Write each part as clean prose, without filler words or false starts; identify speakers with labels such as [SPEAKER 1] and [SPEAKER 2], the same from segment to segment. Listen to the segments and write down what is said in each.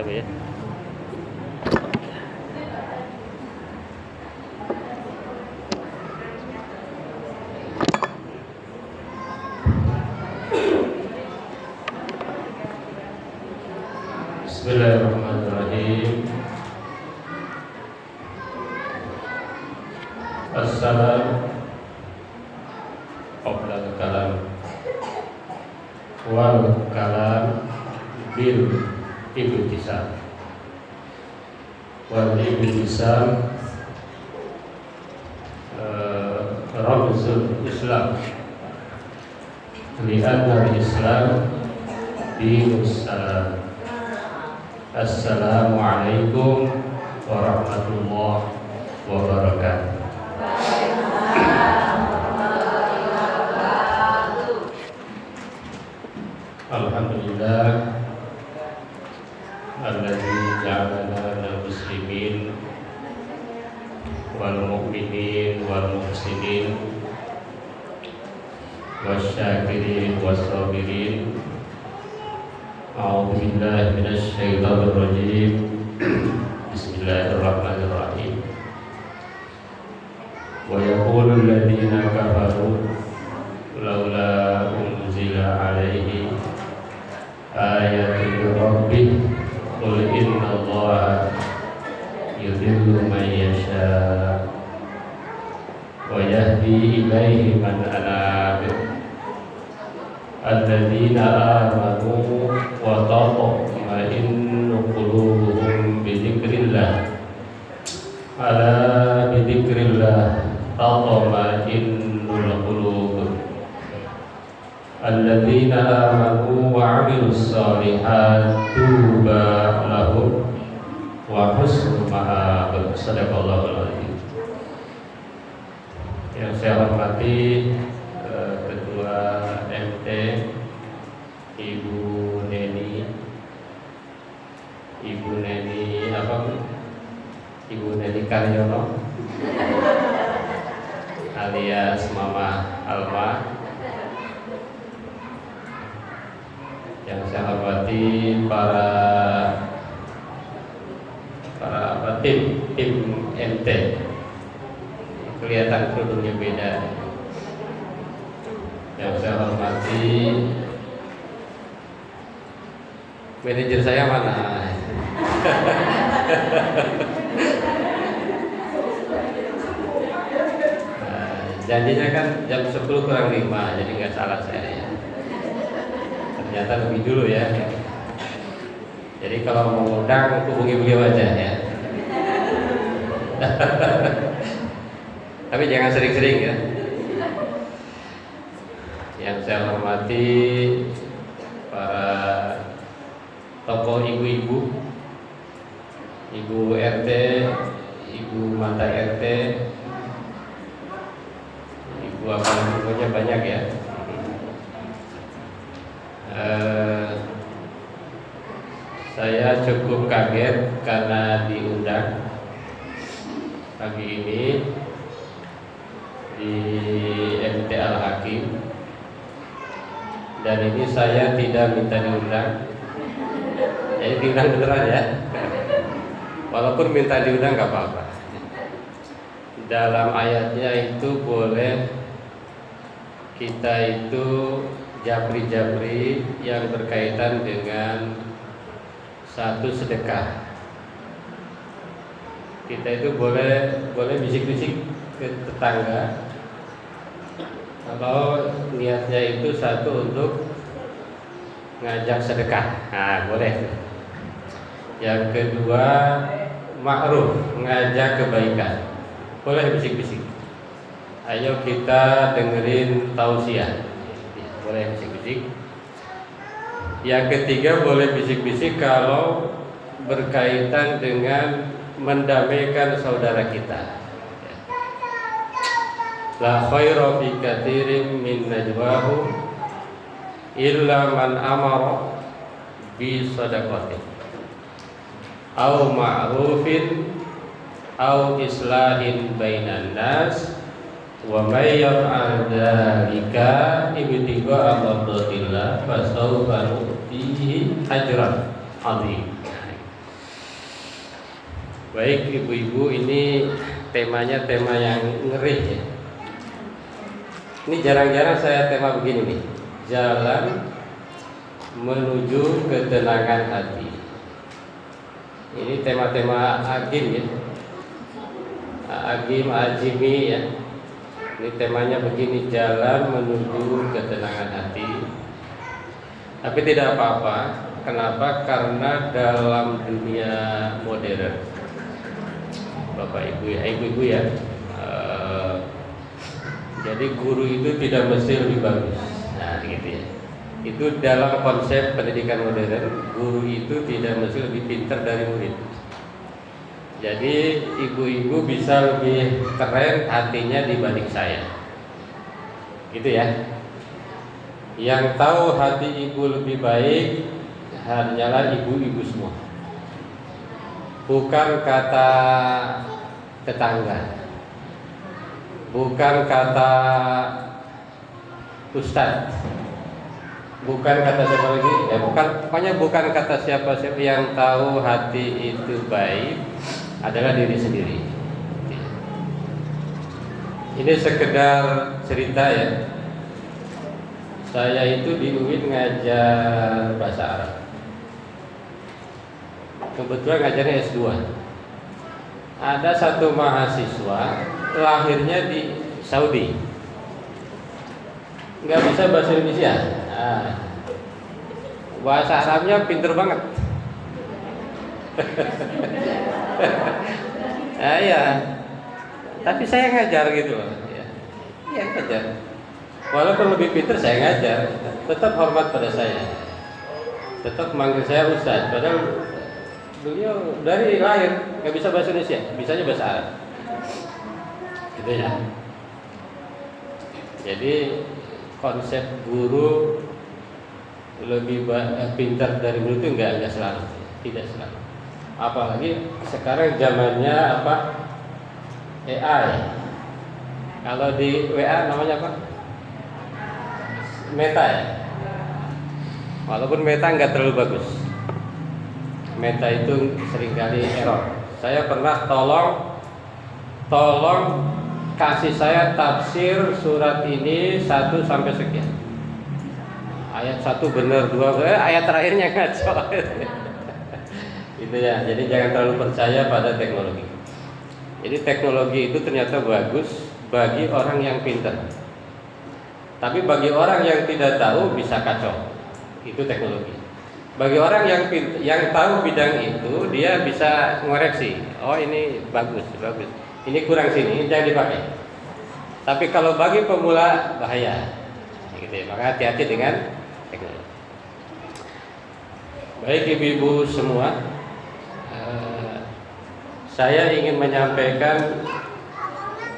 [SPEAKER 1] Ada ya?
[SPEAKER 2] Bismillahirrahmanirrahim. Assalam qabla kalam wal kalam bil ibtisam wal ibtisam ramzul Islam li'anna al-Islam dinus salam. Assalamualaikum warahmatullahi wabarakatuh. Alhamdulillah alladzi ja'alana muslimin wal mu'minin wal muhsinin wasyakirin wassabirin. A'udzu billahi minasy syaithanir rajim. Bismillahirrahmanirrahim. Wa yaqulu alladziina kafaru laula unzila 'alaihi ayatun min rabbih qul innallaha yudhillu man yasha wa yahdi ilaihi man anab. Alladzina amanu wa tatma'innu qulubuhum bi dzikrillah ala bi dzikrillah tatma'innul qulub. Alladzina amanu wa 'amilus shalihat tuba lahum wa husnu ma'ab. Shadaqallahul adzim. Yang saya hormati Ketua MT Ibu Neni apa? Ibu Neni Karyono alias Mama Alma. Yang saya hormati para tim MT. Kelihatan kerudungnya beda. Yang saya hormati manajer saya mana? Janjinya kan jam 10 kurang 5, jadi nggak salah saya ya. Ternyata lebih dulu ya. Jadi kalau mau ngundang hubungi beliau aja ya. Tapi jangan sering-sering ya. Yang saya hormati para tokoh ibu-ibu, ibu RT, ibu mantan RT, ibu apa namanya banyak ya. Saya cukup kaget karena diundang pagi ini di MT Al-Hakim, dan ini saya tidak minta diundang. Jadi diundang beneran ya. Walaupun minta diundang nggak apa-apa. Dalam ayatnya itu boleh kita itu japri-japri yang berkaitan dengan satu sedekah. Kita itu boleh bisik-bisik ke tetangga kalau niatnya itu satu untuk ngajak sedekah, nah boleh. Yang kedua ma'ruf, ngajak kebaikan, boleh bisik-bisik. Ayo kita dengerin tausiah, boleh bisik-bisik. Yang ketiga boleh bisik-bisik kalau berkaitan dengan mendamaikan saudara kita. La khaira fi katsirin min najwahum illa man amara bi shadaqatin aw ma'rufin aw islahin bainan nas wa may yaf'al dzalika ibtigha'a mardatillah fa sawfa nu'tihi ajran 'azim. Baik ibu-ibu, ini temanya tema yang ngeri ya. Ini jarang-jarang saya tema begini nih. Jalan menuju ketenangan hati. Ini tema-tema agim ya. Agim, ajimi ya. Ini temanya begini, jalan menuju ketenangan hati. Tapi tidak apa-apa. Kenapa? Karena dalam dunia modern, Bapak Ibu ya, ibu-ibu ya, jadi guru itu tidak mesti lebih bagus. Nah, gitu ya. Itu dalam konsep pendidikan modern, guru itu tidak mesti lebih pintar dari murid. Jadi ibu-ibu bisa lebih keren hatinya dibanding saya. Gitu ya. Yang tahu hati ibu lebih baik hanyalah ibu-ibu semua. Bukan kata tetangga, bukan kata ustadz, bukan kata siapa lagi, pokoknya bukan kata siapa-siapa. Yang tahu hati itu baik adalah diri sendiri. Ini sekedar cerita ya. Saya itu di UIN ngajar bahasa Arab. Kebetulan ngajarnya S2. Ada satu mahasiswa lahirnya di Saudi, nggak bisa bahasa Indonesia. Nah, bahasa Arabnya pinter banget. Nah, ya. Tapi saya ngajar gitu loh. Iya ngajar. Walaupun lebih pinter saya ngajar, tetap hormat pada saya. Tetap manggil saya Ustadz. Padahal beliau dari lahir nggak bisa bahasa Indonesia, bisanya bahasa Arab. Gitu ya. Jadi konsep guru lebih pintar dari guru itu enggak selalu, tidak selalu. Apalagi sekarang zamannya apa? AI. Kalau di WA namanya apa? Meta ya. Walaupun Meta enggak terlalu bagus. Meta itu seringkali error. Saya pernah tolong kasih saya tafsir surat ini 1 sampai sekian. Ayat 1 benar, 2 benar, ayat terakhirnya ngaco. Itu ya. Jadi jangan terlalu percaya pada teknologi. Jadi teknologi itu ternyata bagus bagi orang yang pintar. Tapi bagi orang yang tidak tahu bisa kacau. Itu teknologi. Bagi orang yang tahu bidang itu, dia bisa ngoreksi. Oh ini bagus. Ini kurang sini, ini jangan dipakai. Tapi kalau bagi pemula bahaya. Gitu ya. Maka hati-hati dengan teknologi. Baik ibu-ibu semua, saya ingin menyampaikan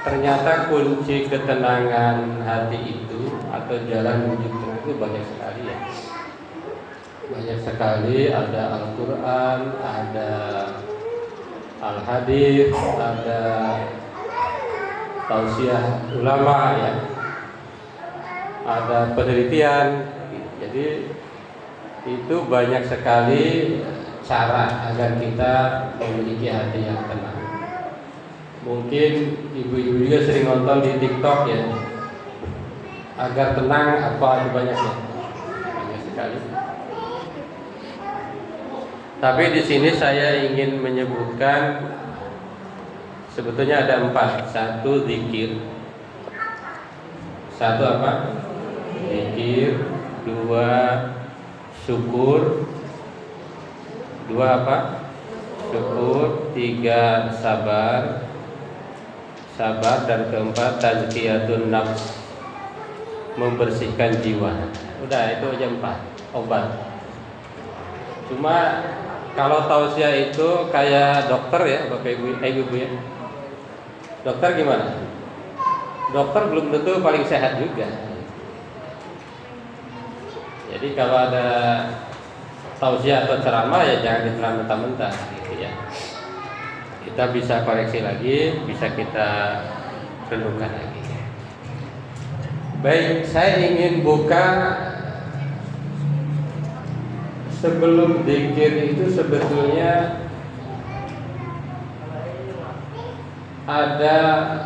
[SPEAKER 2] ternyata kunci ketenangan hati itu atau jalan menuju ketenangan itu banyak sekali ya. Banyak sekali, ada Al-Quran, ada Al-Hadits, ada tausiah ulama ya, ada penelitian. Jadi itu banyak sekali cara agar kita memiliki hati yang tenang. Mungkin ibu-ibu juga sering nonton di TikTok ya. Agar tenang apa banyaknya? Banyak sekali. Tapi di sini saya ingin menyebutkan sebetulnya ada 4. 1 zikir. 1 apa? Zikir. 2 syukur. 2 apa? Syukur. 3 sabar. Dan keempat tazkiyatun nafs, membersihkan jiwa. Udah itu aja 4 obat. Cuma kalau tausiah itu kayak dokter ya, Bapak Ibu ya. Dokter gimana? Dokter belum tentu paling sehat juga. Jadi kalau ada tausiah atau ceramah ya jangan ditelan mentah-mentah gitu ya. Kita bisa koreksi lagi, bisa kita renungkan lagi. Baik, saya ingin buka sebelum zikir itu sebetulnya ada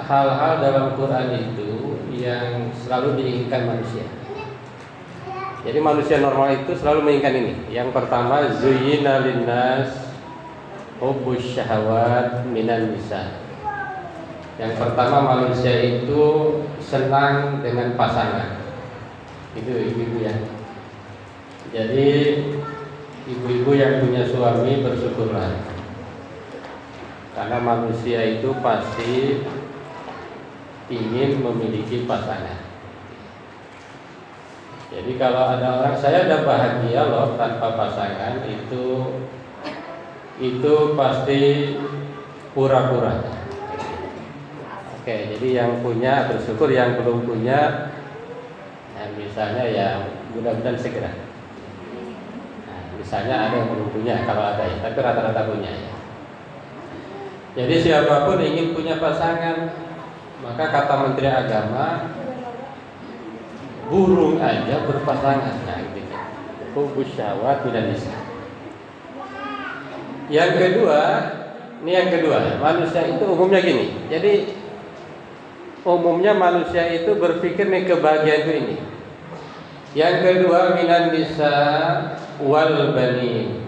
[SPEAKER 2] hal-hal dalam Quran itu yang selalu diinginkan manusia. Jadi manusia normal itu selalu menginginkan ini. Yang pertama, zuyyina linnas hubbus syahawat minan nisa. Yang pertama, manusia itu senang dengan pasangan. Itu ibu-ibu ya. Jadi ibu-ibu yang punya suami bersyukurlah, karena manusia itu pasti ingin memiliki pasangan. Jadi kalau ada orang, saya udah bahagia loh tanpa pasangan, itu pasti pura-pura. Oke, jadi yang punya bersyukur, yang belum punya, nah misalnya ya mudah-mudahan segera. Nah, misalnya ada yang belum punya, kalau ada ya, tapi rata-rata punya ya. Jadi siapapun ingin punya pasangan, maka kata Menteri Agama, burung aja berpasangan. Nah, gitu. Hubbus syahwat minan nisa. Yang kedua, manusia itu umumnya gini. Jadi umumnya manusia itu berpikir nih kebahagiaan itu ini. Yang kedua, minan nisa wal bani.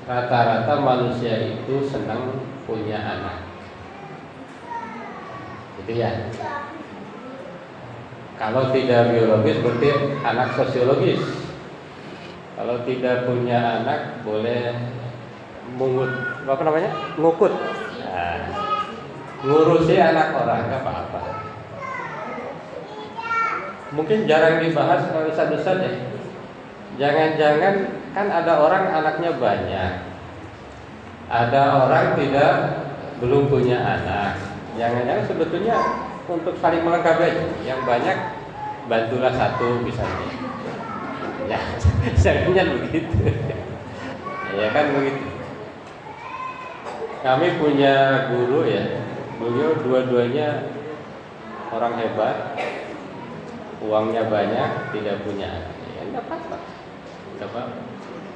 [SPEAKER 2] Rata-rata manusia itu senang punya anak. Itu ya. Kalau tidak biologis berarti anak sosiologis. Kalau tidak punya anak boleh ngukut. Nah, ngurusi anak orang nggak apa-apa. Mungkin jarang dibahas kalau Ustaz-Ustaz ya. Jangan-jangan kan ada orang anaknya banyak, ada orang belum punya anak. Jangan-jangan sebetulnya untuk saling melengkapi aja. Yang banyak bantulah satu misalnya. Ya, sebenarnya begitu. Ya kan begitu. Kami punya guru ya, beliau dua-duanya orang hebat, uangnya banyak, tidak punya anak. Ya enggak apa-apa.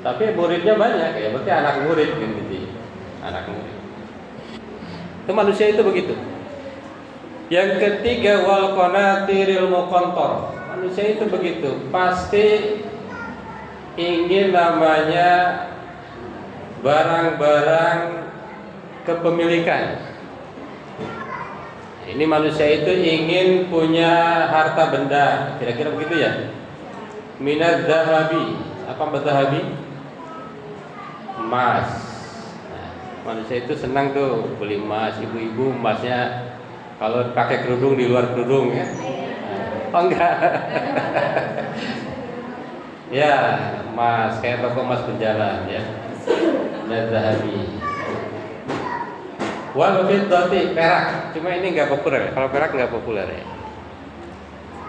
[SPEAKER 2] Tapi muridnya banyak ya, berarti anak murid gitu. Anak murid. Itu manusia itu begitu. Yang ketiga, wal qanatiril muqantar. Manusia itu begitu, pasti ingin namanya barang-barang kepemilikan. Ini manusia itu ingin punya harta benda, kira-kira begitu ya. Minaz zahabi. Apa zahabi? Emas. Nah, manusia itu senang tuh beli emas. Ibu-ibu emasnya kalau pakai kerudung di luar kerudung ya. Oh enggak. Ya, emas kayak toko emas berjalan ya. Minaz zahabi. Wal fiddati, perak. Cuma ini enggak populer. Kalau perak enggak populer ya.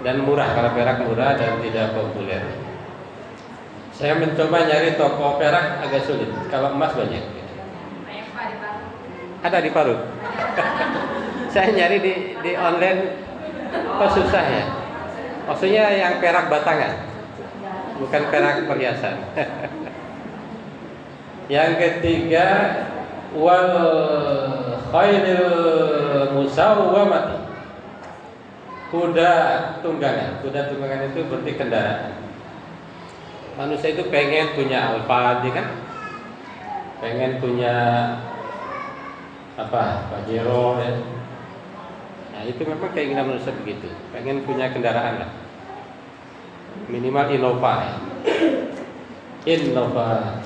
[SPEAKER 2] Dan murah, kalau perak murah dan tidak populer. Saya mencoba nyari toko perak agak sulit. Kalau emas banyak. Ada di Parut. Saya nyari di online kok susah ya. Maksudnya yang perak batangan, bukan perak perhiasan. Yang ketiga, wal khairil musawwamati. Kuda tunggangan. Kuda tunggangan itu berarti kendaraan. Manusia itu pengen punya Alphard, kan? Pengen punya Pajero ya. Nah, itu memang keinginan manusia begitu. Pengen punya kendaraan lah. Minimal Innova ya. Innova.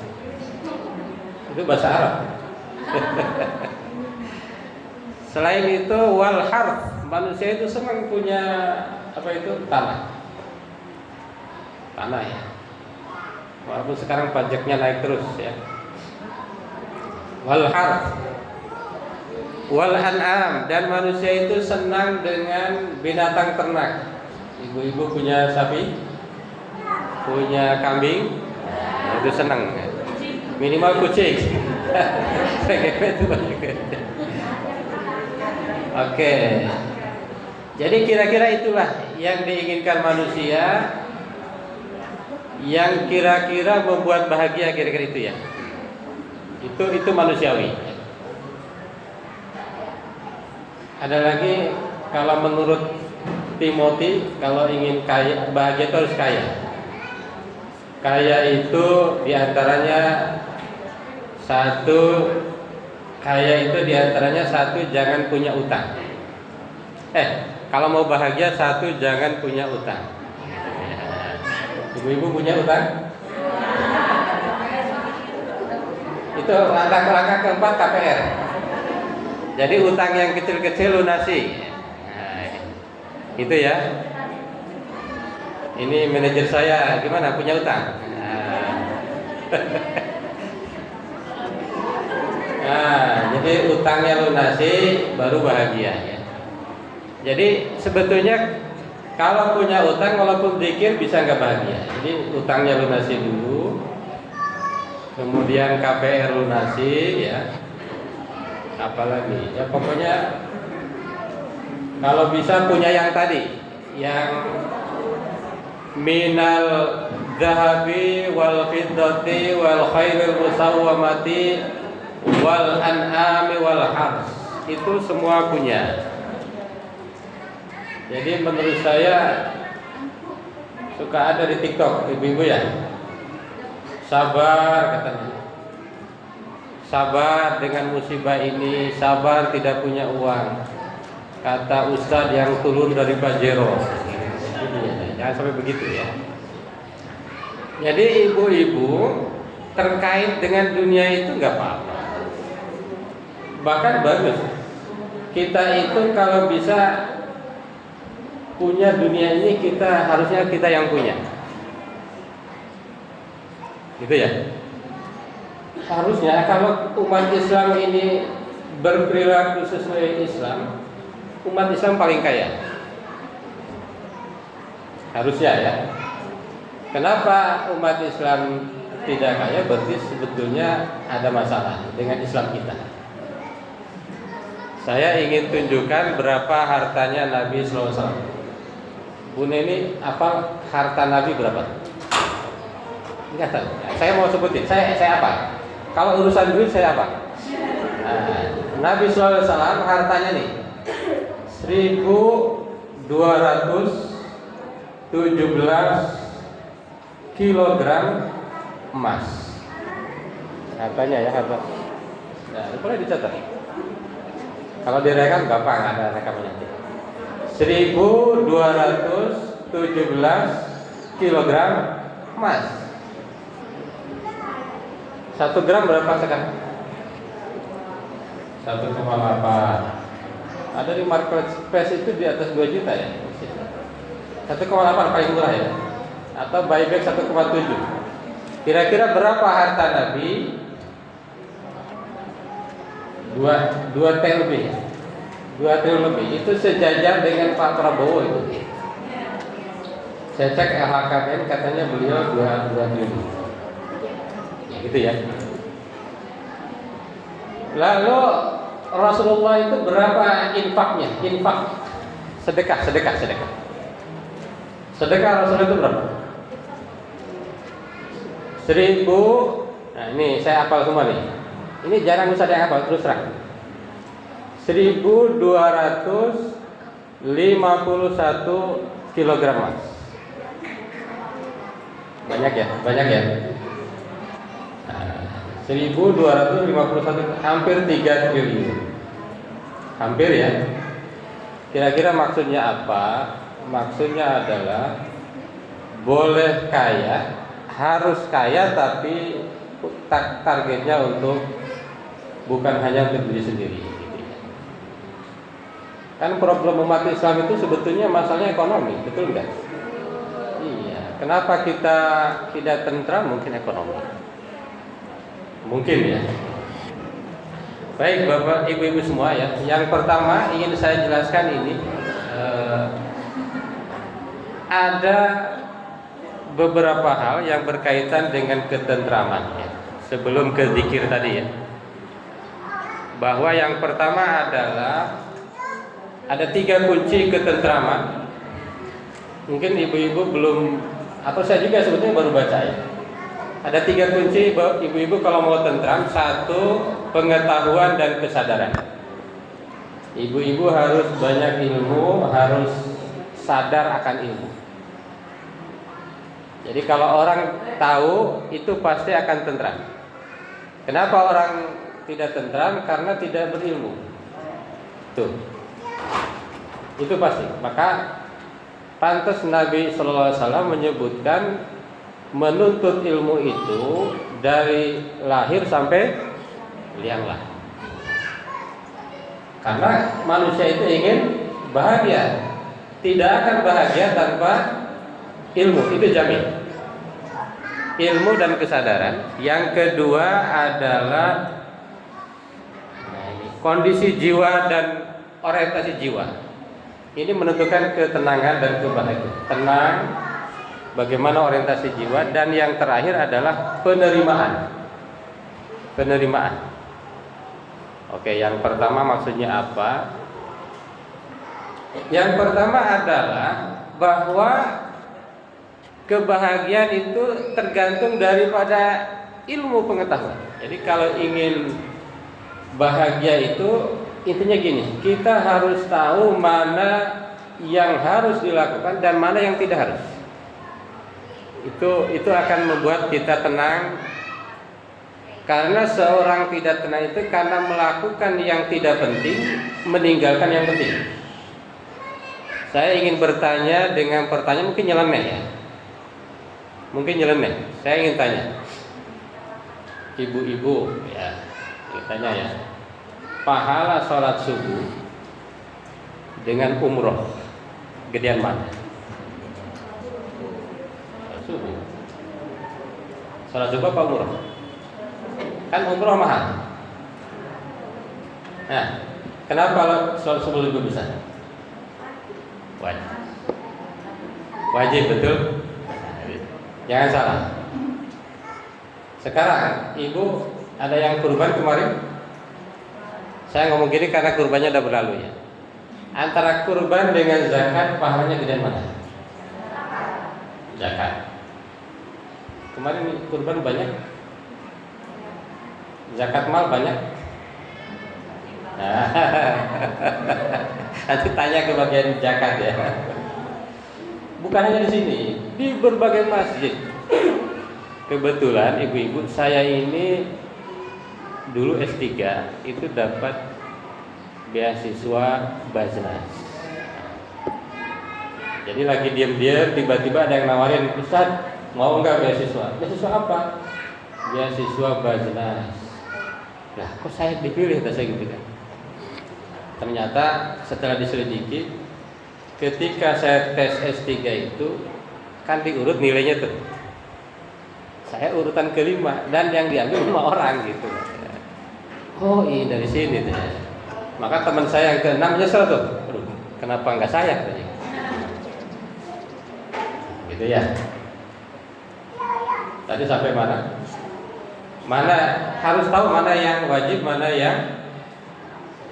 [SPEAKER 2] Itu bahasa Arab. Selain itu wal harth, manusia itu senang punya tanah. Tanah ya. Walaupun sekarang pajaknya naik terus ya. Wal harth wal an'am, dan manusia itu senang dengan binatang ternak. Ibu-ibu punya sapi, punya kambing, itu senang. Minimal kucing. Oke. Jadi kira-kira itulah yang diinginkan manusia, yang kira-kira membuat bahagia, kira-kira itu ya. Itu manusiawi. Ada lagi, kalau menurut Timothy, kalau ingin kaya, bahagia itu harus kaya. Kaya itu diantaranya satu, jangan punya utang. Kalau mau bahagia, satu, jangan punya utang. Ibu-ibu punya utang? Itu langkah keempat KPR. Jadi utang yang kecil-kecil lunasi. Itu ya. Ini manajer saya, gimana, punya utang? Jadi utangnya lunasi baru bahagia ya. Jadi sebetulnya kalau punya utang walaupun zikir bisa nggak bahagia. Jadi utangnya lunasi dulu, kemudian KPR lunasi ya. Apalagi ya, pokoknya kalau bisa punya yang tadi, yang minal zahabi wal fiddati wal khairil musawwamati wal an'ami wal hars, itu semua punya. Jadi menurut saya suka ada di TikTok ibu-ibu ya, sabar katanya, sabar dengan musibah ini, sabar tidak punya uang, kata ustadz yang turun dari Pajero. Jangan sampai begitu ya. Jadi ibu-ibu terkait dengan dunia itu nggak apa-apa, bahkan bagus. Kita itu kalau bisa punya dunia ini, harusnya kita yang punya, gitu ya. Harusnya kalau umat Islam ini berperilaku sesuai Islam, umat Islam paling kaya. Harusnya ya. Kenapa umat Islam tidak kaya? Berarti sebetulnya ada masalah dengan Islam kita. Saya ingin tunjukkan berapa hartanya Nabi SAW. Bu Neni, apa harta Nabi berapa? Enggak tahu. Saya mau sebutin. Saya apa? Kalau urusan duit saya apa? Nabi SAW hartanya nih 1.217 kilogram emas. Hartanya ya, harta. Nah, boleh dicatat. Kalau direkam gampang, ada rekamannya. 1.217 kilogram emas. 1 gram berapa sekarang? 1,8. Ada di marketplace itu di atas 2 juta ya. 1,8 paling murah ya. Atau buyback 1,7. Kira-kira berapa harta Nabi? 2 T lebih. 2 triliun lebih. Itu sejajar dengan Pak Prabowo itu. Saya cek LHKPN katanya beliau 2 triliun. Ya, gitu ya. Lalu Rasulullah itu berapa infaknya? Infak, sedekah. Sedekah Rasulullah itu berapa? 1.000. Nah ini saya hafal semua nih. Ini jarang usah ada yang hafal, terus terang. 1.251 kilogram emas. Banyak ya. 1.251, hampir 3 triliun. Hampir ya. Kira-kira maksudnya apa? Maksudnya adalah boleh kaya, harus kaya, tapi targetnya untuk bukan hanya untuk diri sendiri. Kan problem umat Islam itu sebetulnya masalahnya ekonomi, betul nggak? Iya. Kenapa kita tidak tentram? Mungkin ekonomi. Mungkin ya. Baik Bapak Ibu-ibu semua ya. Yang pertama ingin saya jelaskan ini, ada beberapa hal yang berkaitan dengan ketentraman ya. Sebelum ke zikir tadi ya. Bahwa yang pertama adalah ada 3 kunci ketentraman. Mungkin ibu-ibu belum, atau saya juga sebetulnya baru baca ya. Ada 3 kunci ibu-ibu kalau mau tentram. 1, pengetahuan dan kesadaran. Ibu-ibu harus banyak ilmu, harus sadar akan ilmu. Jadi kalau orang tahu, itu pasti akan tentram. Kenapa orang tidak tentram? Karena tidak berilmu. Tuh, itu pasti. Maka pantas Nabi Sallallahu Alaihi Wasallam menyebutkan menuntut ilmu itu dari lahir sampai liang lahat. Karena manusia itu ingin bahagia, tidak akan bahagia tanpa ilmu, itu jamin. Ilmu dan kesadaran. Yang kedua adalah kondisi jiwa dan orientasi jiwa. Ini menentukan ketenangan dan kebahagiaan. Tenang, bagaimana orientasi jiwa, dan yang terakhir adalah penerimaan. Penerimaan. Oke, yang pertama maksudnya apa? Yang pertama adalah bahwa kebahagiaan itu tergantung daripada ilmu pengetahuan. Jadi kalau ingin bahagia itu intinya gini, kita harus tahu mana yang harus dilakukan dan mana yang tidak harus. Itu akan membuat kita tenang. Karena seorang tidak tenang itu karena melakukan yang tidak penting, meninggalkan yang penting. Saya ingin bertanya dengan pertanyaan mungkin nyeleneh ya. Mungkin nyeleneh. Saya ingin tanya, ibu-ibu ya, tanya ya, pahala sholat subuh dengan umroh gedean mana? Subuh. Sholat subuh apa umroh? Kan umroh mahal. Nah, kenapa kalau sholat subuh lebih besar? Wajib. Wajib betul. Jangan salah. Sekarang ibu ada yang kurban kemarin? Saya ngomong gini karena kurbannya udah berlalu ya. Antara kurban dengan zakat pahalanya gedean mana? Zakat. Kemarin kurban banyak, zakat mal banyak. Nah, nanti tanya ke bagian zakat ya. Bukan hanya di sini, di berbagai masjid. Kebetulan ibu-ibu, saya ini dulu S3 itu dapat beasiswa Baznas. Jadi lagi diam-diam tiba-tiba ada yang nawarin, Ustaz mau nggak beasiswa? Beasiswa apa? Beasiswa Baznas. Nah, kok saya dipilih? Kata saya gitu kan. Ternyata setelah diselidiki, ketika saya tes S3 itu kan diurut nilainya tuh. Saya urutan kelima dan yang diambil 5 orang gitu. Oh iya dari sini tuh. Maka teman saya yang ke-6 nyesel tuh. Aduh, kenapa nggak saya? Gitu ya. Tadi sampai mana? Mana harus tahu mana yang wajib, mana yang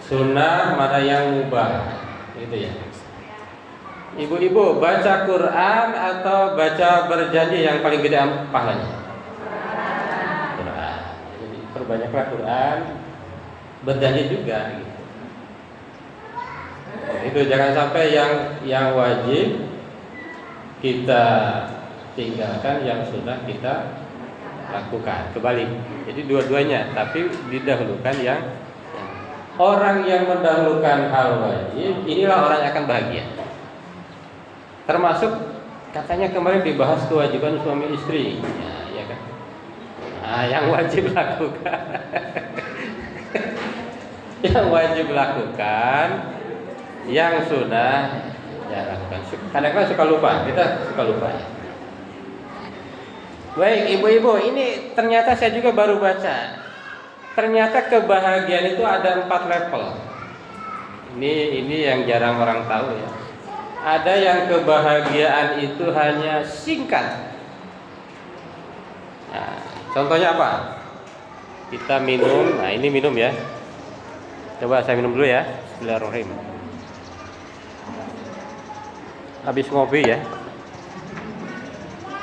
[SPEAKER 2] sunnah, mana yang mubah. Gitu ya. Ibu-ibu, baca Quran atau baca berjanji yang paling gede pahalanya? Quran. Jadi perbanyaklah Quran, berjanji juga gitu. Itu jangan sampai yang wajib kita tinggalkan, yang sudah kita lakukan. Kebalik. Jadi dua-duanya, tapi didahulukan yang orang yang mendahulukan hal wajib, inilah orang yang akan bahagia. Termasuk katanya kemarin dibahas kewajiban suami istri, ya kan? Nah, yang wajib lakukan, yang wajib lakukan, yang sunnah ya lakukan. Kadang-kadang suka lupa, kita suka lupa. Ya. Baik, ibu-ibu, ini ternyata saya juga baru baca. Ternyata kebahagiaan itu ada 4 level. Ini yang jarang orang tahu ya. Ada yang kebahagiaan itu hanya singkat. Nah, contohnya apa? Kita minum. Nah, ini minum ya. Coba saya minum dulu ya. Bismillahirrahmanirrahim. Habis ngopi ya.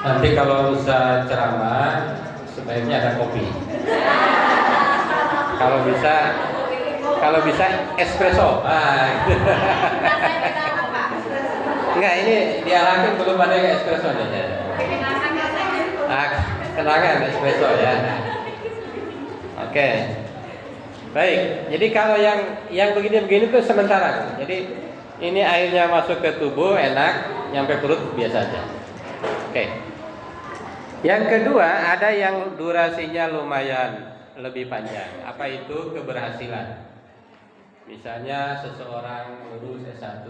[SPEAKER 2] Nanti kalau usah ceramah, sebaiknya ada kopi. Kalau bisa Kalau bisa espresso. Gitu. Enggak, ini diarahkan belum ada yang espresso nih. Kenangan espresso ya. Oke. Baik. Jadi kalau yang begini-begini tuh sementara. Jadi ini airnya masuk ke tubuh enak, nyampe perut biasa aja. Oke. Yang kedua, ada yang durasinya lumayan lebih panjang. Apa itu? Keberhasilan. Misalnya seseorang lulus S1,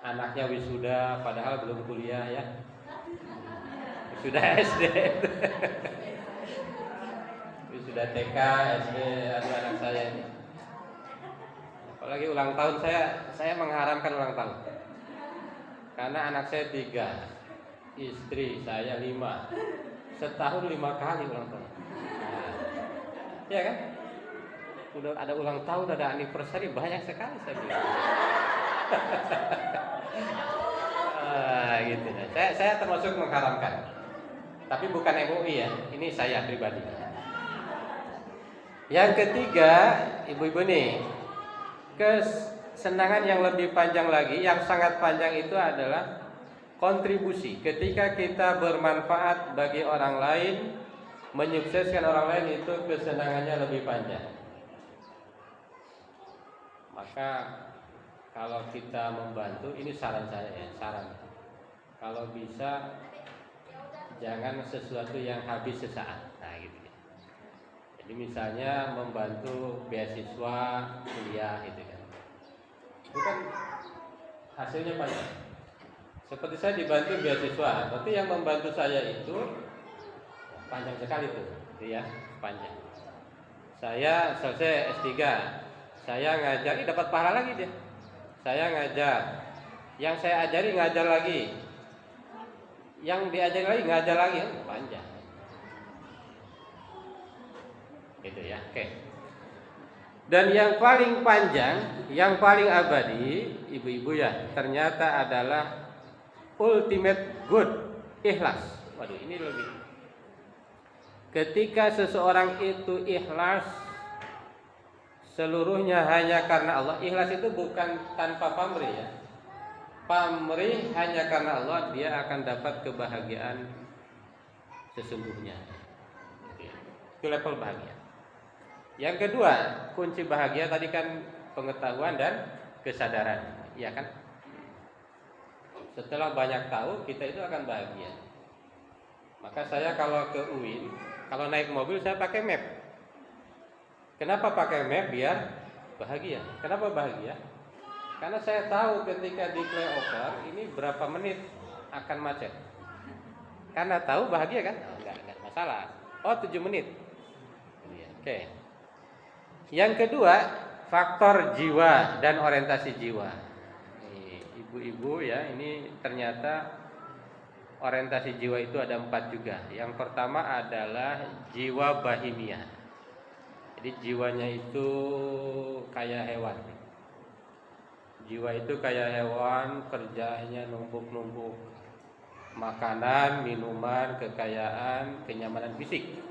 [SPEAKER 2] anaknya wisuda padahal belum kuliah ya. Wisuda SD. Wisuda TK, SD, anak saya ini. Apalagi ulang tahun, saya mengharamkan ulang tahun. Karena anak saya 3, istri saya 5, setahun 5 kali ulang tahun. Nah, ya kan? Udah ada ulang tahun, ada anniversary, banyak sekali saya bilang. Gitu. Saya termasuk mengharamkan. Tapi bukan MUI ya, ini saya pribadi. Yang ketiga, ibu-ibu nih, kesenangan yang lebih panjang lagi, yang sangat panjang itu adalah kontribusi. Ketika kita bermanfaat bagi orang lain, menyukseskan orang lain, itu kesenangannya lebih panjang. Maka kalau kita membantu, ini saran saya ya, saran. Kalau bisa jangan sesuatu yang habis sesaat. Nah, gitu ya. Jadi misalnya membantu beasiswa kuliah gitu kan. Itu kan hasilnya panjang. Seperti saya dibantu beasiswa, berarti yang membantu saya itu panjang sekali tuh, gitu ya, panjang. Saya selesai S3, saya ngajar, ini dapat pahala lagi dia. Saya ngajar, yang saya ajari ngajar lagi, yang diajari lagi ngajar lagi, panjang. Gitu ya, oke. Dan yang paling panjang, yang paling abadi, ibu-ibu ya, ternyata adalah ultimate good, ikhlas. Waduh, ini lebih. Ketika seseorang itu ikhlas, seluruhnya hanya karena Allah. Ikhlas itu bukan tanpa pamrih ya. Pamrih hanya karena Allah, dia akan dapat kebahagiaan sesungguhnya. Itu level bahagia. Yang kedua, kunci bahagia tadi kan pengetahuan dan kesadaran, ya kan? Setelah banyak tahu, kita itu akan bahagia. Maka saya kalau ke UIN, kalau naik mobil saya pakai map. Kenapa pakai map? Biar bahagia. Kenapa bahagia? Karena saya tahu ketika di flyover ini berapa menit akan macet. Karena tahu bahagia kan? Oh, enggak masalah. Oh, 7 menit. Oke. Yang kedua, faktor jiwa dan orientasi jiwa. Ibu-ibu ya, ini ternyata orientasi jiwa itu ada 4 juga. Yang pertama adalah jiwa bahimia. Jadi jiwanya itu kayak hewan. Jiwa itu kayak hewan, kerjanya numpuk-numpuk makanan, minuman, kekayaan, kenyamanan fisik.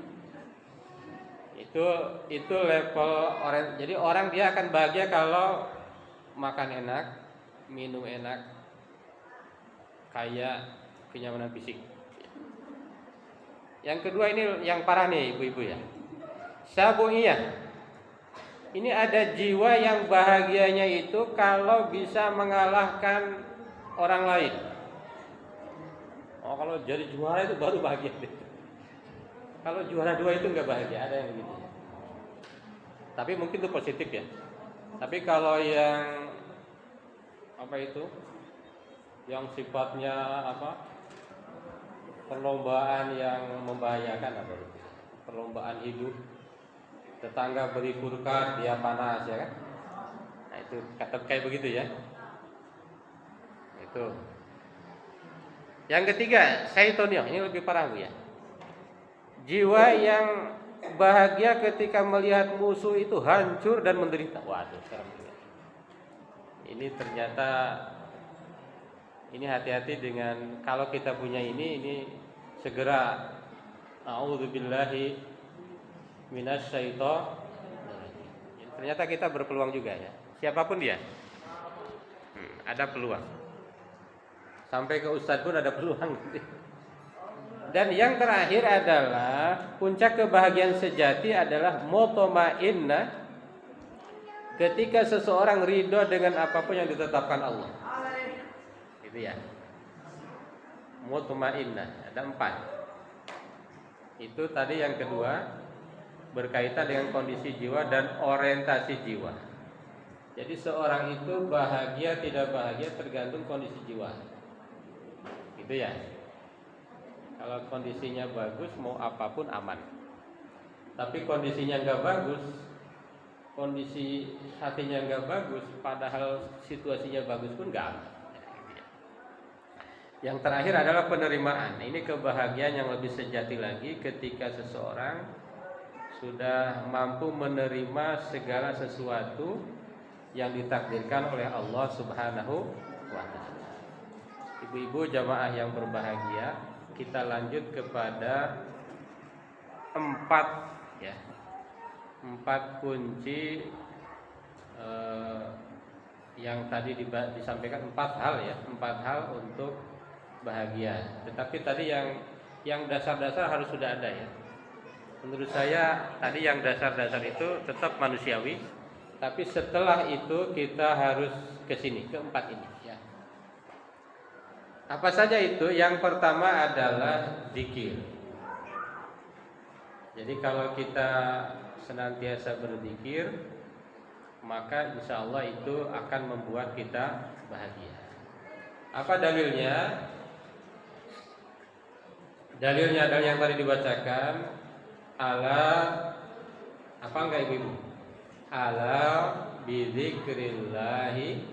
[SPEAKER 2] Itu level orang. Jadi orang dia akan bahagia kalau makan enak, minum enak, kaya, kenyamanan fisik. Yang kedua ini yang parah nih ibu-ibu ya. Sabuiyah. Ini ada jiwa yang bahagianya itu kalau bisa mengalahkan orang lain. Oh, kalau jadi juara itu baru bahagia. Kalau juara 2 itu enggak bahagia, ada yang begitu. Tapi mungkin itu positif ya. Tapi kalau yang apa itu? Yang sifatnya apa? Perlombaan yang membahayakan apa itu? Perlombaan hidup. Tetangga beri kulkas, dia panas ya kan? Nah, itu kata kayak begitu ya. Itu. Yang ketiga, syaitoniyah. Ini lebih parah Bu ya. Jiwa yang bahagia ketika melihat musuh itu hancur dan menderita. Waduh, sekarang ini ternyata ini hati-hati dengan kalau kita punya ini segera a'udzubillahi minasyaitonir. Ternyata kita berpeluang juga ya. Siapapun dia, ada peluang. Sampai ke ustadz pun ada peluang. Dan yang terakhir adalah puncak kebahagiaan sejati adalah mutmainnah, ketika seseorang ridho dengan apapun yang ditetapkan Allah. Itu ya. Mutmainnah ada 4. Itu tadi yang kedua, berkaitan dengan kondisi jiwa dan orientasi jiwa. Jadi seorang itu bahagia tidak bahagia tergantung kondisi jiwa. Gitu ya. Kalau kondisinya bagus, mau apapun aman. Tapi kondisinya nggak bagus, kondisi hatinya nggak bagus, padahal situasinya bagus pun nggak aman. Yang terakhir adalah penerimaan. Ini kebahagiaan yang lebih sejati lagi ketika seseorang sudah mampu menerima segala sesuatu yang ditakdirkan oleh Allah Subhanahu wa Ta'ala. Ibu-ibu jamaah yang berbahagia, kita lanjut kepada 4 kunci yang tadi disampaikan 4 hal ya, 4 hal untuk bahagia. Tetapi tadi yang dasar-dasar harus sudah ada ya. Menurut saya tadi yang dasar-dasar itu tetap manusiawi, tapi setelah itu kita harus ke sini, ke 4 ini ya. Apa saja itu? Yang pertama adalah zikir. Jadi kalau kita senantiasa berzikir, maka insya Allah itu akan membuat kita bahagia. Apa dalilnya? Dalilnya adalah yang tadi dibacakan, ala apa enggak ibu-ibu? Ala bidzikrillahi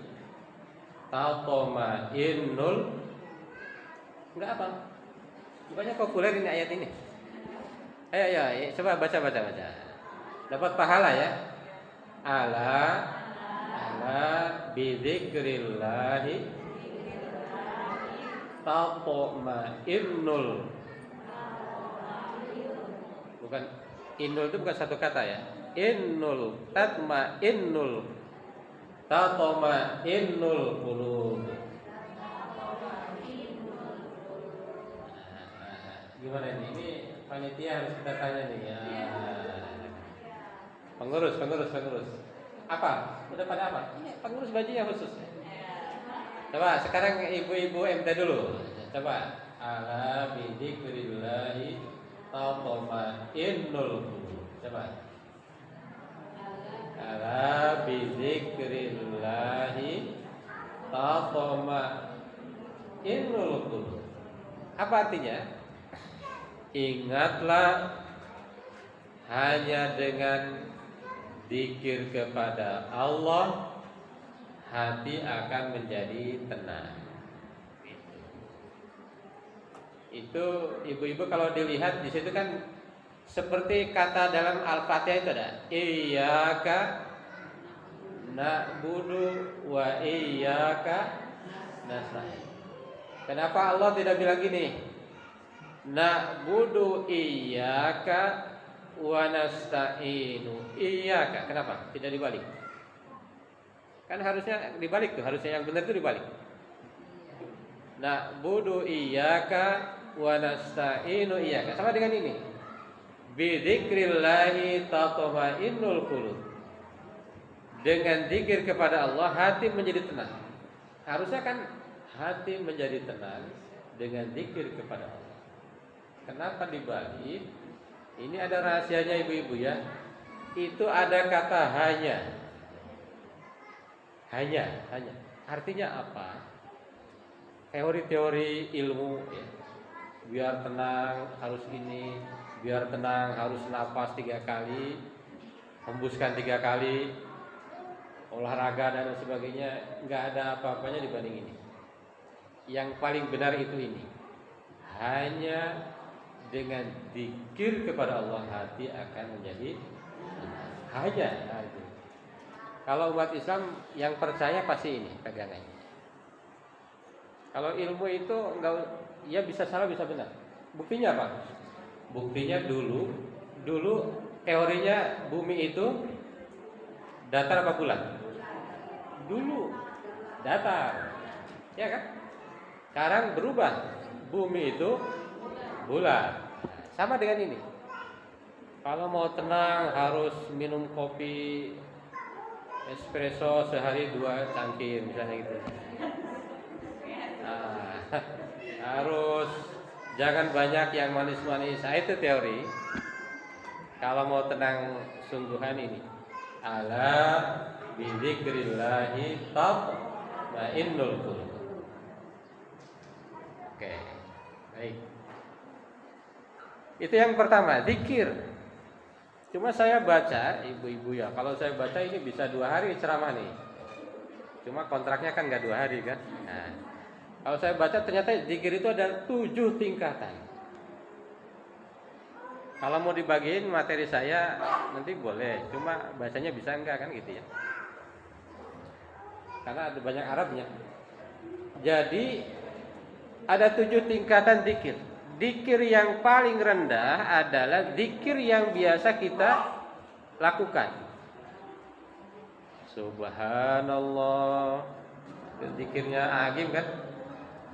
[SPEAKER 2] tatma'innul, enggak apa? Bukannya populer ini ayat ini. Ayo, coba baca. Dapat pahala ya. Ala bidzikrillahi tatma'innul. Bukan innul itu bukan satu kata ya. Innul tatma'innul qulub. Gimana ini? Ini panitia harus kita tanya nih ya. Pengurus. Apa? Udah pada apa? Ini pengurus bajunya khusus. Coba sekarang ibu-ibu MT dulu. Coba. Ala bidzikrillahi tatma'innul qulub. Coba. Ala bidzikrillahi tatma'innul qulub. Apa artinya? Ingatlah, hanya dengan zikir kepada Allah hati akan menjadi tenang. Itu ibu-ibu kalau dilihat di situ kan seperti kata dalam Al-Fatihah itu ada iyyaka na'budu wa iyyaka nasta'in. Kenapa Allah tidak bilang gini? Na'budu iyyaka wa nasta'inu iyyaka. Kenapa? Tidak dibalik. Kan harusnya dibalik tuh, harusnya yang benar itu dibalik. Na'budu iyyaka wa nasta'inu iyyaka. Sama dengan ini. Bidzikrillahi tatma'innul qulub. Dengan zikir kepada Allah hati menjadi tenang. Harusnya kan hati menjadi tenang dengan zikir kepada Allah. Kenapa dibalik? Ini ada rahasianya ibu-ibu ya. Itu ada kata hanya. Artinya apa? Teori-teori ilmu ya. Biar tenang harus ini, biar tenang harus napas 3 kali, hembuskan 3 kali, olahraga dan sebagainya. Nggak ada apa-apanya dibanding ini. Yang paling benar itu ini. Hanya dengan zikir kepada Allah hati akan menjadi hanya. Kalau umat Islam yang percaya pasti ini pegangannya. Kalau ilmu itu enggak, ya bisa salah bisa benar. Buktinya apa? Buktinya dulu teorinya bumi itu Datar apa bulat? Dulu datar, ya kan? Sekarang berubah, bumi itu bulat. Sama dengan ini. Kalau mau tenang harus minum kopi espresso sehari 2 cangkir misalnya gitu. Nah, harus jangan banyak yang manis-manis. Nah, itu teori. Kalau mau tenang sungguhan ini. Ala bidzikrillahi tatma'innul qulub. Oke. Baik. Itu yang pertama, zikir. Cuma saya baca, ibu-ibu ya, kalau saya baca ini bisa 2 hari ceramah nih. Cuma kontraknya kan nggak 2 hari kan. Nah, kalau saya baca ternyata zikir itu ada 7 tingkatan. Kalau mau dibagiin materi saya nanti boleh, cuma bacanya bisa enggak kan gitu ya. Karena ada banyak Arabnya. Jadi ada 7 tingkatan zikir. Zikir yang paling rendah adalah zikir yang biasa kita lakukan. Subhanallah. Itu zikirnya Agim kan?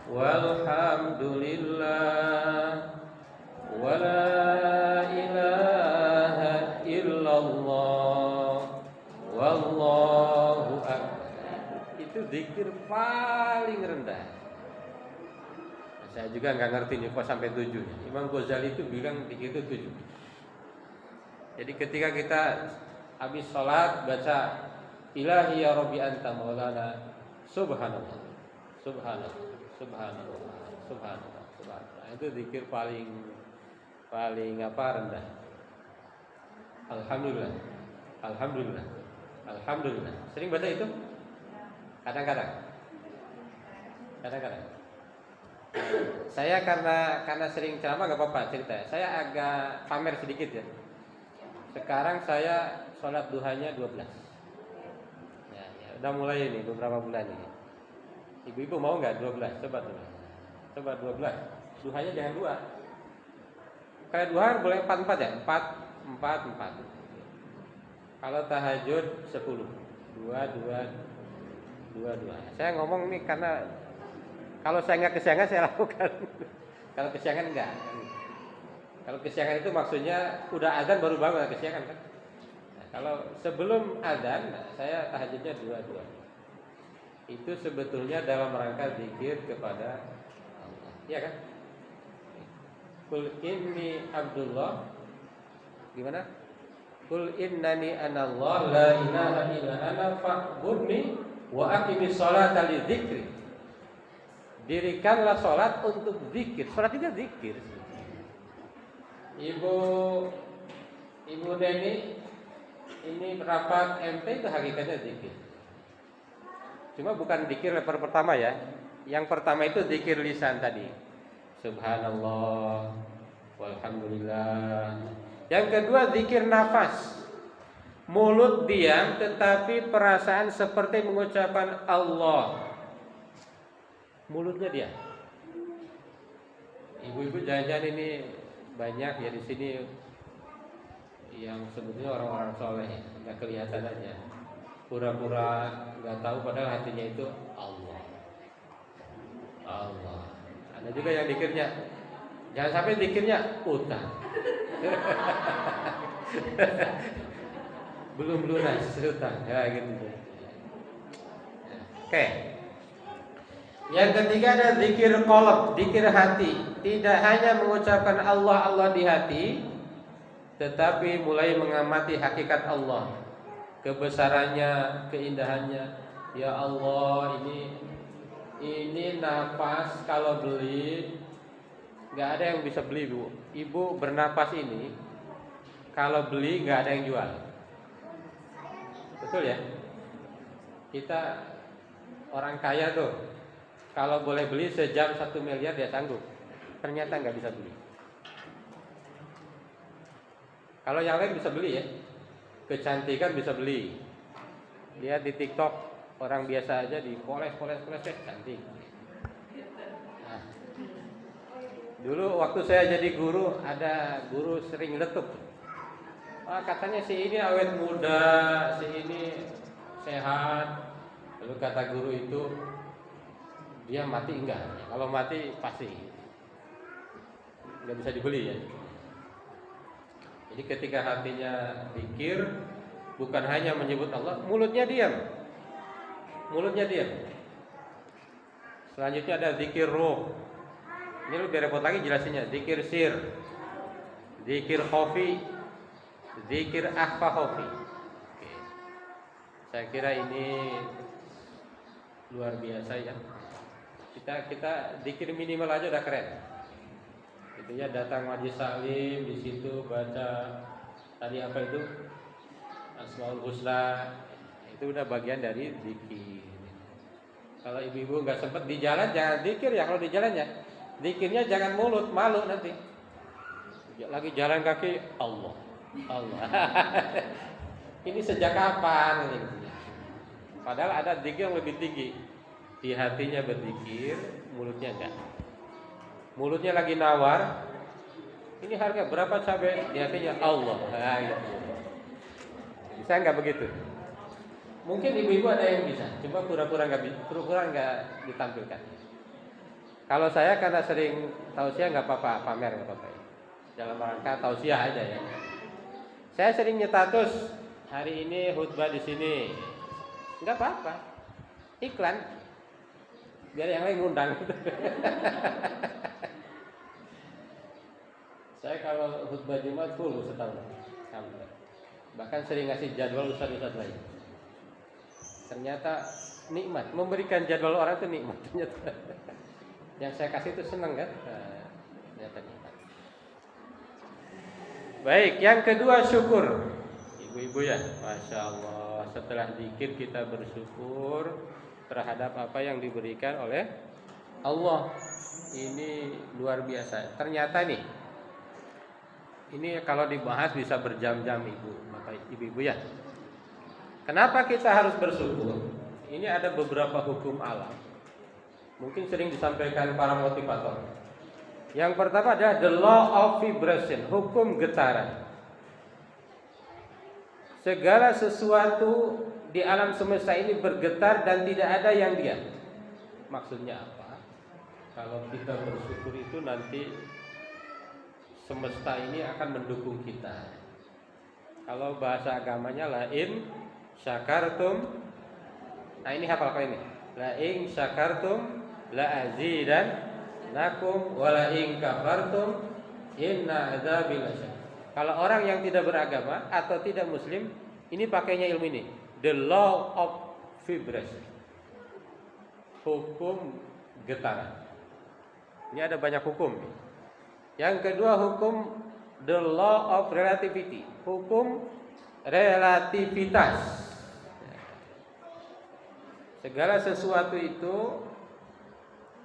[SPEAKER 2] Walhamdulillah. Wala ilaha illallah. Wallahu akbar. Itu zikir paling rendah. Saya juga nggak ngerti nih kok sampai 7. Imam Ghazali itu bilang zikir itu 7. Jadi ketika kita habis sholat baca Ilahi ya Rabbi anta maulana subhanallah subhanallah subhanallah subhanallah subhanallah. Itu zikir paling rendah. Alhamdulillah alhamdulillah alhamdulillah. Sering baca itu? Kadang-kadang. Saya karena sering ceramah nggak apa-apa cerita. Saya agak pamer sedikit ya. Sekarang saya sholat duhanya 12. Ya, udah mulai ini beberapa bulan ini. Ibu-ibu mau nggak 12? Coba 12. Duhanya jangan 2. Kayak duha boleh 4 ya? 4. Kalau tahajud 10. 2. Saya ngomong nih karena kalau saya nggak kesiangan saya lakukan. Kalau kesiangan enggak. Kalau kesiangan itu maksudnya udah azan baru bangun kesiangan kan. Nah, kalau sebelum azan saya tahajudnya 2. Itu sebetulnya dalam rangka zikir kepada Allah. Iya kan? Qul inni Abdullah. Gimana? Qul innani anallah la ilaha illa ana fa'budni wa aqimis sholata li dzikri. Dirikanlah sholat untuk zikir. Sholat itu zikir. Ibu Deni ini rapat MT itu hakikatnya zikir. Cuma bukan zikir level pertama ya. Yang pertama itu zikir lisan tadi. Subhanallah walhamdulillah. Yang kedua zikir nafas. Mulut diam tetapi perasaan seperti mengucapkan Allah. Mulutnya dia. Ibu-ibu jajan ini banyak ya di sini yang sebetulnya orang-orang soleh, nggak kelihatan aja. Pura-pura nggak tahu padahal hatinya itu Allah. Allah. Ada juga yang dikirnya, jangan sampai dikirnya utang. Belum lunas utang, ya gitu. Oke. Yang ketiga ada zikir qalb, zikir hati. Tidak hanya mengucapkan Allah di hati, tetapi mulai mengamati hakikat Allah, kebesarannya, keindahannya. Ya Allah, ini nafas kalau beli nggak ada yang bisa beli, Bu. Ibu bernapas ini kalau beli nggak ada yang jual. Betul ya? Kita orang kaya tuh. Kalau boleh beli sejam 1 miliar dia sanggup. Ternyata nggak bisa beli. Kalau yang lain bisa beli ya. Kecantikan bisa beli. Lihat di TikTok orang biasa aja dipoles cantik. Nah, dulu waktu saya jadi guru ada guru sering letup. Katanya si ini awet muda, si ini sehat. Lalu kata guru itu, dia mati enggak? Kalau mati pasti nggak bisa dibeli ya. Jadi ketika hatinya zikir, bukan hanya menyebut Allah, mulutnya diam. Mulutnya diam. Selanjutnya ada zikir roh. Ini lebih repot lagi jelasinnya. Zikir sir, zikir khafi, zikir akhfa khafi. Oke. Saya kira ini luar biasa ya. Kita zikir minimal aja udah keren. Gitu ya, datang majlis salim, di situ baca tadi apa itu? Asmaul Husna. Itu udah bagian dari zikir. Kalau ibu-ibu nggak sempet di jalan jangan zikir ya. Kalau di jalan ya zikirnya jangan mulut, malu nanti. Lagi jalan kaki Allah, Allah. Ini sejak kapan ini? Padahal ada zikir yang lebih tinggi. Di hatinya berzikir, mulutnya enggak. Mulutnya lagi nawar. Ini harga berapa cabai? Di hatinya Allah. Nah, gitu. Bisa nggak begitu? Mungkin ibu-ibu ada yang bisa, cuma pura-pura nggak ditampilkan. Kalau saya karena sering tausiah nggak apa-apa, pamer nggak apa-apa. Dalam rangka tausiah aja ya. Saya sering nyetatus hari ini khutbah di sini, nggak apa-apa, iklan, biar yang lain ngundang. Saya kalau khutbah Jumat full setahun, bahkan sering ngasih jadwal ustadz-ustadz lain. Ternyata nikmat, memberikan jadwal orang itu nikmat. Ternyata yang saya kasih itu senang kan? Ternyata nikmat. Baik, yang kedua syukur. Ibu-ibu ya, Masya Allah. Setelah zikir kita bersyukur terhadap apa yang diberikan oleh Allah. Ini luar biasa. Ternyata nih, ini kalau dibahas bisa berjam-jam ibu-ibu ya. Kenapa kita harus bersyukur? Ini ada beberapa hukum alam. Mungkin sering disampaikan para motivator. Yang pertama adalah the law of vibration, hukum getaran. Segala sesuatu di alam semesta ini bergetar dan tidak ada yang diam. Maksudnya apa? Kalau kita bersyukur itu nanti semesta ini akan mendukung kita. Kalau bahasa agamanya lain syakartum. Nah ini hafalkan ini. La in syakartum la azidannakum wa la in kafartum inna adzabi lasyadid. Kalau orang yang tidak beragama atau tidak muslim, ini pakainya ilmu ini. The law of vibration. Hukum getaran. Ini ada banyak hukum. Yang kedua hukum the law of relativity. Hukum relativitas. Segala sesuatu itu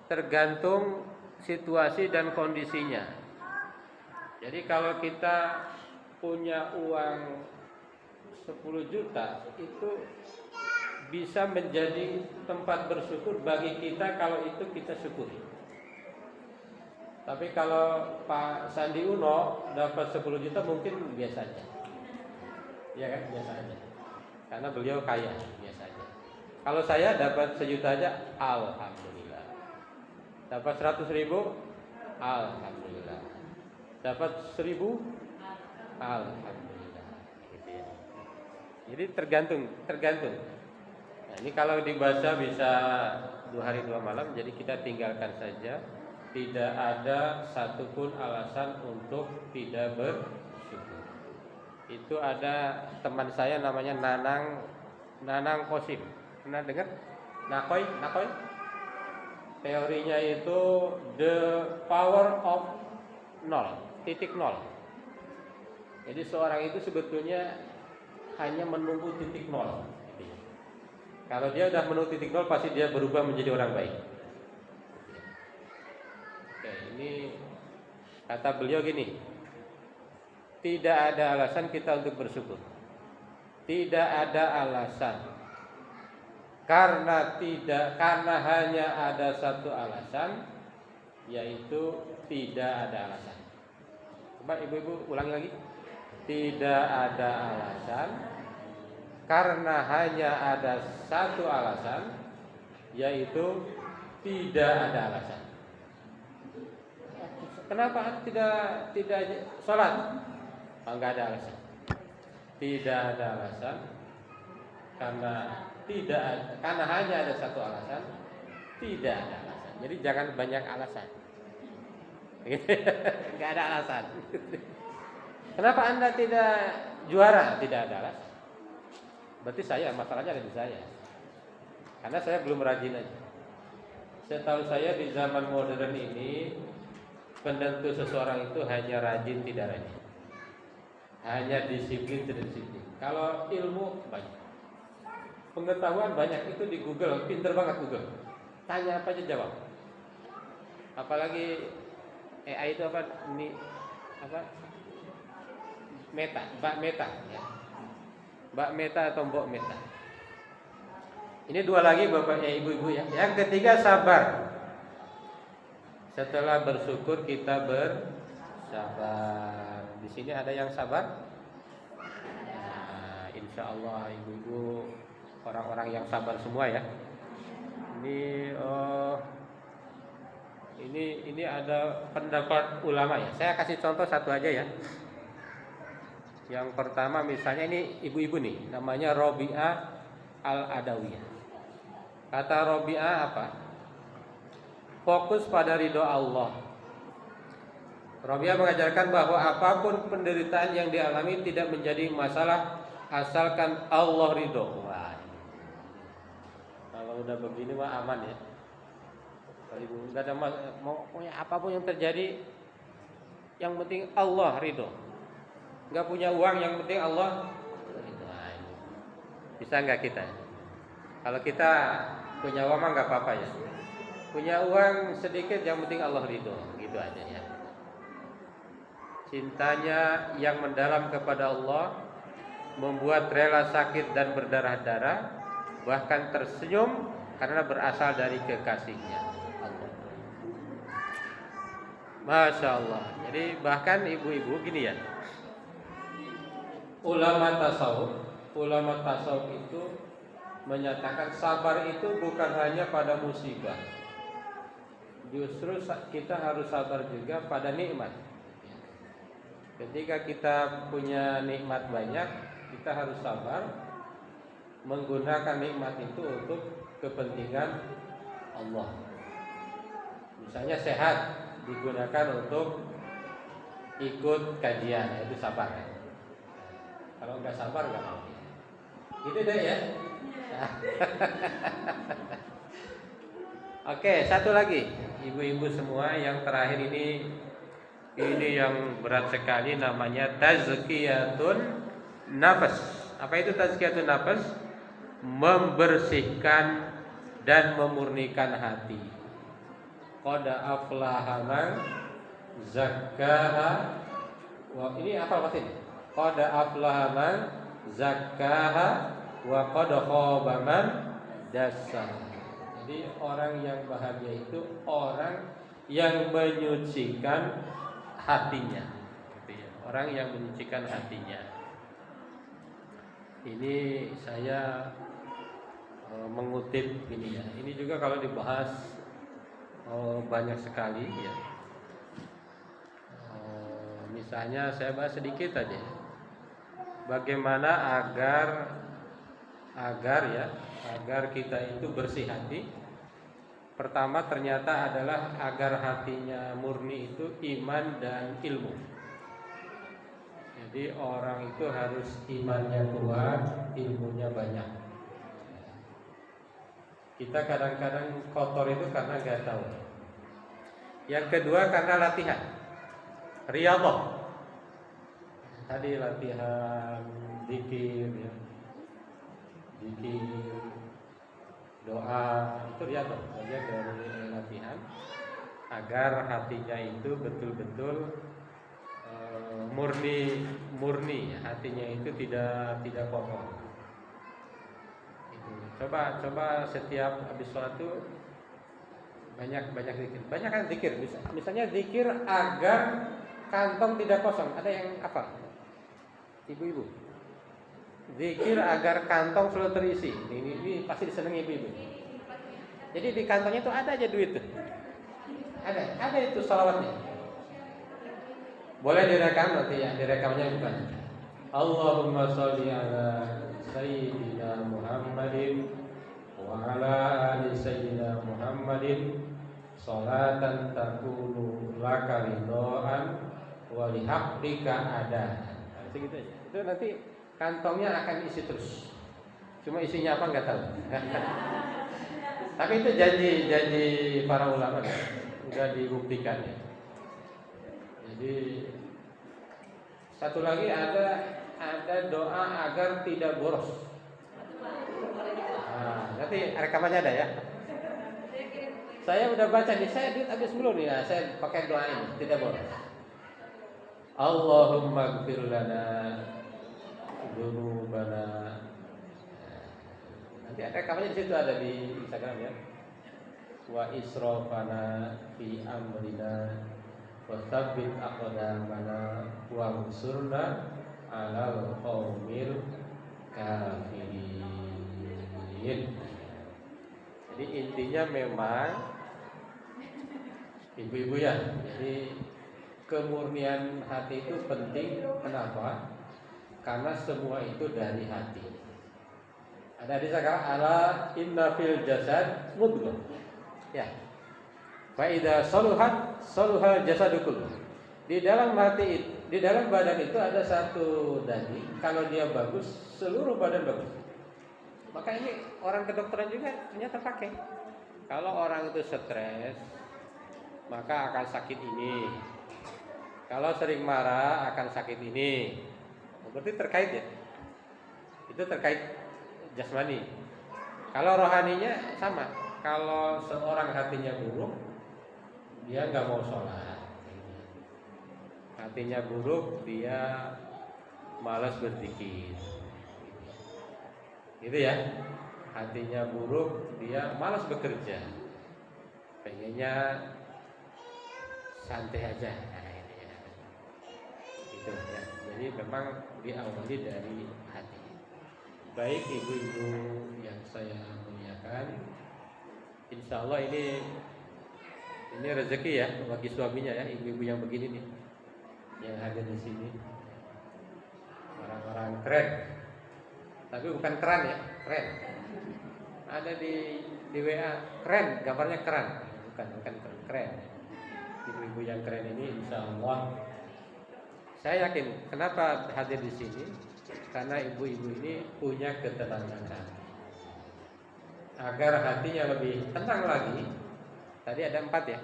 [SPEAKER 2] tergantung situasi dan kondisinya. Jadi kalau kita punya uang 10 juta itu bisa menjadi tempat bersyukur bagi kita kalau itu kita syukuri. Tapi kalau Pak Sandi Uno dapat 10 juta mungkin biasa aja. Ya kan, biasa aja. Karena beliau kaya, biasa aja. Kalau saya dapat 1 juta aja, alhamdulillah. Dapat 100.000, alhamdulillah. Dapat 1.000, alhamdulillah. Gitu ya. Jadi tergantung. Nah, ini kalau dibaca bisa 2 hari 2 malam, jadi kita tinggalkan saja. Tidak ada satupun alasan untuk tidak bersyukur. Itu ada teman saya namanya Nanang Kosim. Pernah dengar? Nakoy? Teorinya itu the power of nol, titik nol. Jadi seorang itu sebetulnya hanya menunggu titik nol. Kalau dia sudah menunggu titik nol, pasti dia berubah menjadi orang baik. Oke, ini kata beliau gini, tidak ada alasan kita untuk bersyukur. Tidak ada alasan. Karena hanya ada satu alasan, yaitu tidak ada alasan. Coba ibu-ibu ulangi lagi. tidak ada alasan, karena hanya ada satu alasan, yaitu tidak ada alasan. Kenapa tidak sholat? Enggak ada alasan. Tidak ada alasan karena hanya ada satu alasan, tidak ada alasan. Jadi jangan banyak alasan. Enggak ada alasan. Kenapa Anda tidak juara? Tidak ada alasan. Berarti masalahnya ada di saya. Karena saya belum rajin aja. Setahu saya di zaman modern ini penentu seseorang itu hanya rajin tidak rajin, hanya disiplin tidak disiplin. Kalau ilmu banyak, pengetahuan banyak, itu di Google, pinter banget Google. Tanya apa aja jawab. Apalagi AI itu apa? Ini apa? Mbak Meta, ya. Mbak Meta atau Mbok Meta. Ini dua lagi Bapak Ibu-ibu ya. Yang ketiga sabar. Setelah bersyukur kita bersabar. Di sini ada yang sabar? Nah, insya Allah ibu-ibu orang-orang yang sabar semua ya. Ini ada pendapat ulama ya. Saya kasih contoh satu aja ya. Yang pertama misalnya ini ibu-ibu nih, namanya Robi'ah Al-Adawiyah. Kata Robi'ah apa? Fokus pada ridho Allah. Robi'ah mengajarkan bahwa apapun penderitaan yang dialami tidak menjadi masalah asalkan Allah ridho. Wah, kalau udah begini mah aman ya. Kalau ibu nggak ada mau apapun yang terjadi, yang penting Allah ridho. Nggak punya uang, yang penting Allah ridho. Bisa nggak kita? Kalau kita punya uang mah nggak apa-apa ya. Punya uang sedikit, yang penting Allah ridho, gitu aja ya. Cintanya yang mendalam kepada Allah membuat rela sakit dan berdarah-darah, bahkan tersenyum karena berasal dari kekasihnya Allah. Masya Allah. Jadi bahkan ibu-ibu gini ya, ulama tasawuf itu menyatakan sabar itu bukan hanya pada musibah, justru kita harus sabar juga pada nikmat. Ketika kita punya nikmat banyak, kita harus sabar menggunakan nikmat itu untuk kepentingan Allah. Misalnya sehat digunakan untuk ikut kajian, itu sabar. Kalau nggak sabar nggak mau. Gitu deh ya. Oke, satu lagi, ibu-ibu semua, yang terakhir ini yang berat sekali, namanya tazkiyatun nafas. Apa itu tazkiyatun nafas? Membersihkan dan memurnikan hati. Qad aflaha man zakkaha. Wah, ini apa maksudnya? Qad aflaha man zakkaha wa qad khaba man dassaha. Jadi orang yang bahagia itu orang yang menyucikan hatinya, orang yang menyucikan hatinya. Ini saya mengutip ini ya. Ini juga kalau dibahas banyak sekali ya. Misalnya saya bahas sedikit aja. Bagaimana agar kita itu bersih hati. Pertama ternyata adalah agar hatinya murni itu iman dan ilmu. Jadi orang itu harus imannya kuat, ilmunya banyak. Kita kadang-kadang kotor itu karena gak tahu. Yang kedua karena latihan, riyadhah. Tadi latihan zikir ya. Zikir, doa, itu riyadhah, bagian dari latihan agar hatinya itu betul-betul murni, hatinya itu tidak kotor. Coba setiap habis sholat itu banyak zikir. Banyak kan zikir. Misalnya zikir agar kantong tidak kosong. Ada yang apa? Ibu-ibu. Zikir agar kantong selalu terisi. Ini pasti disenangi ibu-ibu. Jadi di kantongnya itu ada aja duit tuh. Ada itu salawatnya. Boleh direkam nanti ya, direkamnya bukan. Allahumma sholli ala sayyidina Muhammadin wa ala ali sayyidina Muhammadin sholatan takunu laka ridhaan wa lihaqqika ada. Nah, segitu aja. Itu nanti kantongnya akan isi terus. Cuma isinya apa nggak tahu. Tapi itu janji para ulama sudah dibuktikan ya. Jadi satu lagi ada doa agar tidak boros. Nah, nanti rekamannya ada ya. Saya udah baca nih, saya duit habis dulu nih, saya pakai doa ini, tidak boros. Allahumma ighfir lana dzunubana. Nanti ada rekamannya di situ, ada di Instagram ya. Wa israfana fi amrina wa tsabbit aqdamana wa ansurna 'alal qaumil kafirin. Jadi intinya memang ibu-ibu ya. Jadi kemurnian hati itu penting. Kenapa? Karena semua itu dari hati. Ada di sana ala inna fil jasad mudghah. Ya. Fa idza saluhat saluhal jasadu kullu. Di dalam hati, di dalam badan itu ada satu daging. Kalau dia bagus, seluruh badan bagus. Maka ini orang kedokteran juga ternyata pakai. Kalau orang itu stres, maka akan sakit ini. Kalau sering marah akan sakit ini. Berarti terkait ya. Itu terkait jasmani. Kalau rohaninya sama. Kalau seorang hatinya buruk, dia nggak mau sholat. Hatinya buruk, dia malas berzikir. Gitu ya. Hatinya buruk, dia malas bekerja. Pengennya santai aja. Nah, ini ya. Gitu ya. Jadi memang diawali dari hati. Baik ibu-ibu yang saya muliakan, insya Allah ini rezeki ya bagi suaminya ya, ibu-ibu yang begini nih, yang hadir di sini, orang-orang keren. Tapi bukan keren ya, keren. Ada di WA keren, gambarnya keren, bukan keren. Ibu-ibu yang keren ini, insya Allah, saya yakin. Kenapa hadir di sini? Karena ibu-ibu ini punya ketenangan hati. Agar hatinya lebih tenang lagi. Tadi ada 4 ya.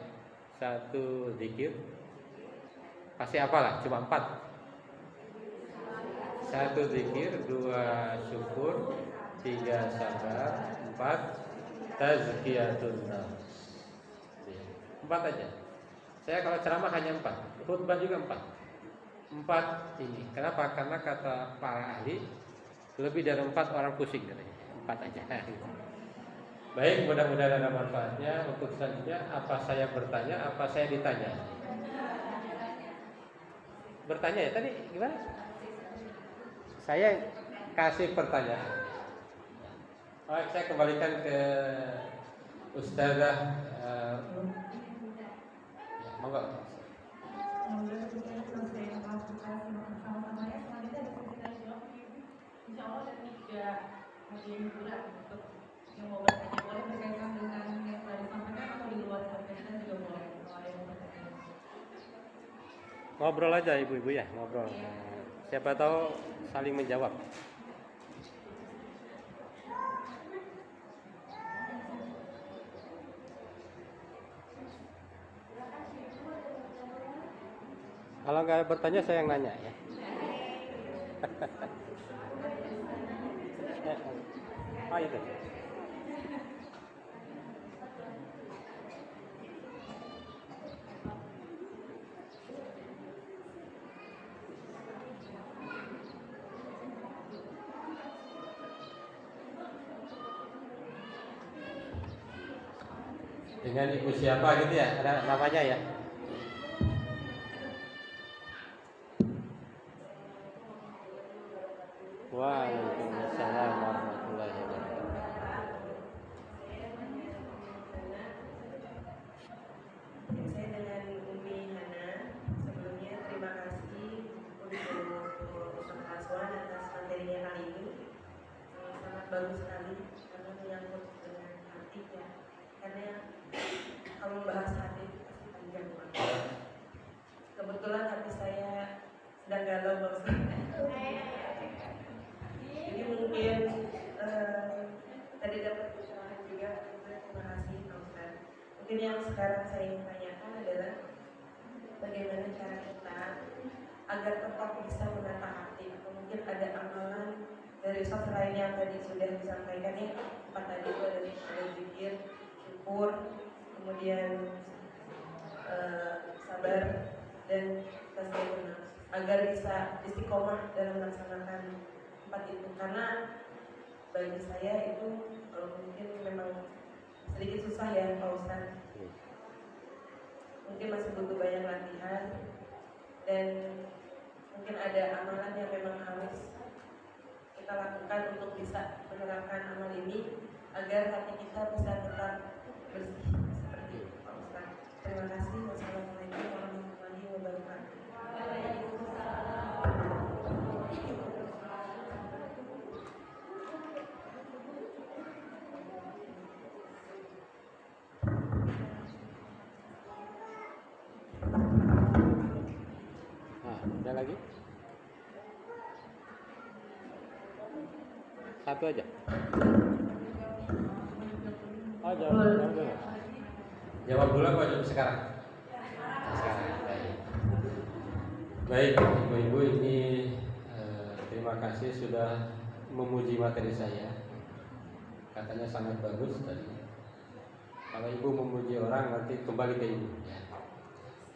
[SPEAKER 2] 1 zikir. Pasti apalah, cuma 4. 1 zikir, 2 syukur, 3 sabar, 4 tazkiyatun nafs. 4 aja. Saya kalau ceramah hanya 4, khutbah juga 4 ini. Kenapa? Karena kata para ahli, lebih dari 4 orang pusing katanya. 4 aja. Baik, mudah-mudahan ada manfaatnya. Untuk selanjutnya, apa saya bertanya, apa saya ditanya? Bertanya ya, tadi gimana? Saya kasih pertanyaan. Saya kembalikan ke Ustazah. Monggo.
[SPEAKER 1] Insya Allah ada 3 hadiah bulan untuk yang mau bertanya, boleh berkaitan dengan yang tadi sampaikan atau di luar berkaitan juga boleh. Kalau yang bertanya,
[SPEAKER 2] ngobrol aja ibu-ibu ya, ngobrol. Siapa tahu saling menjawab. Kalau nggak bertanya saya yang nanya ya. Itu. Dengan ibu siapa gitu ya, ada namanya ya.
[SPEAKER 3] Mungkin yang sekarang saya ingin tanyakan adalah bagaimana cara kita agar tetap bisa menata hati, atau mungkin ada amalan dari Ustaz lain yang tadi sudah disampaikan ya, empat tadi itu ada zikir, syukur, kemudian sabar dan tasbih, agar bisa istiqomah dalam melaksanakan empat itu. Karena bagi saya itu mungkin memang sedikit susah ya Pak Ustaz, mungkin masih butuh banyak latihan, dan mungkin ada amalan yang memang harus kita lakukan untuk bisa menerapkan amal ini agar hati kita bisa tetap bersih seperti itu Pak Ustaz. Terima kasih. Wassalamualaikum warahmatullahi wabarakatuh.
[SPEAKER 2] Ada lagi? Satu aja. Oh, jawab dulu. Jawab dulu apa jawab sekarang? Sekarang. Baik, ibu-ibu, ini terima kasih sudah memuji materi saya. Katanya sangat bagus tadi. Kalau ibu memuji orang nanti kembali ke ibu.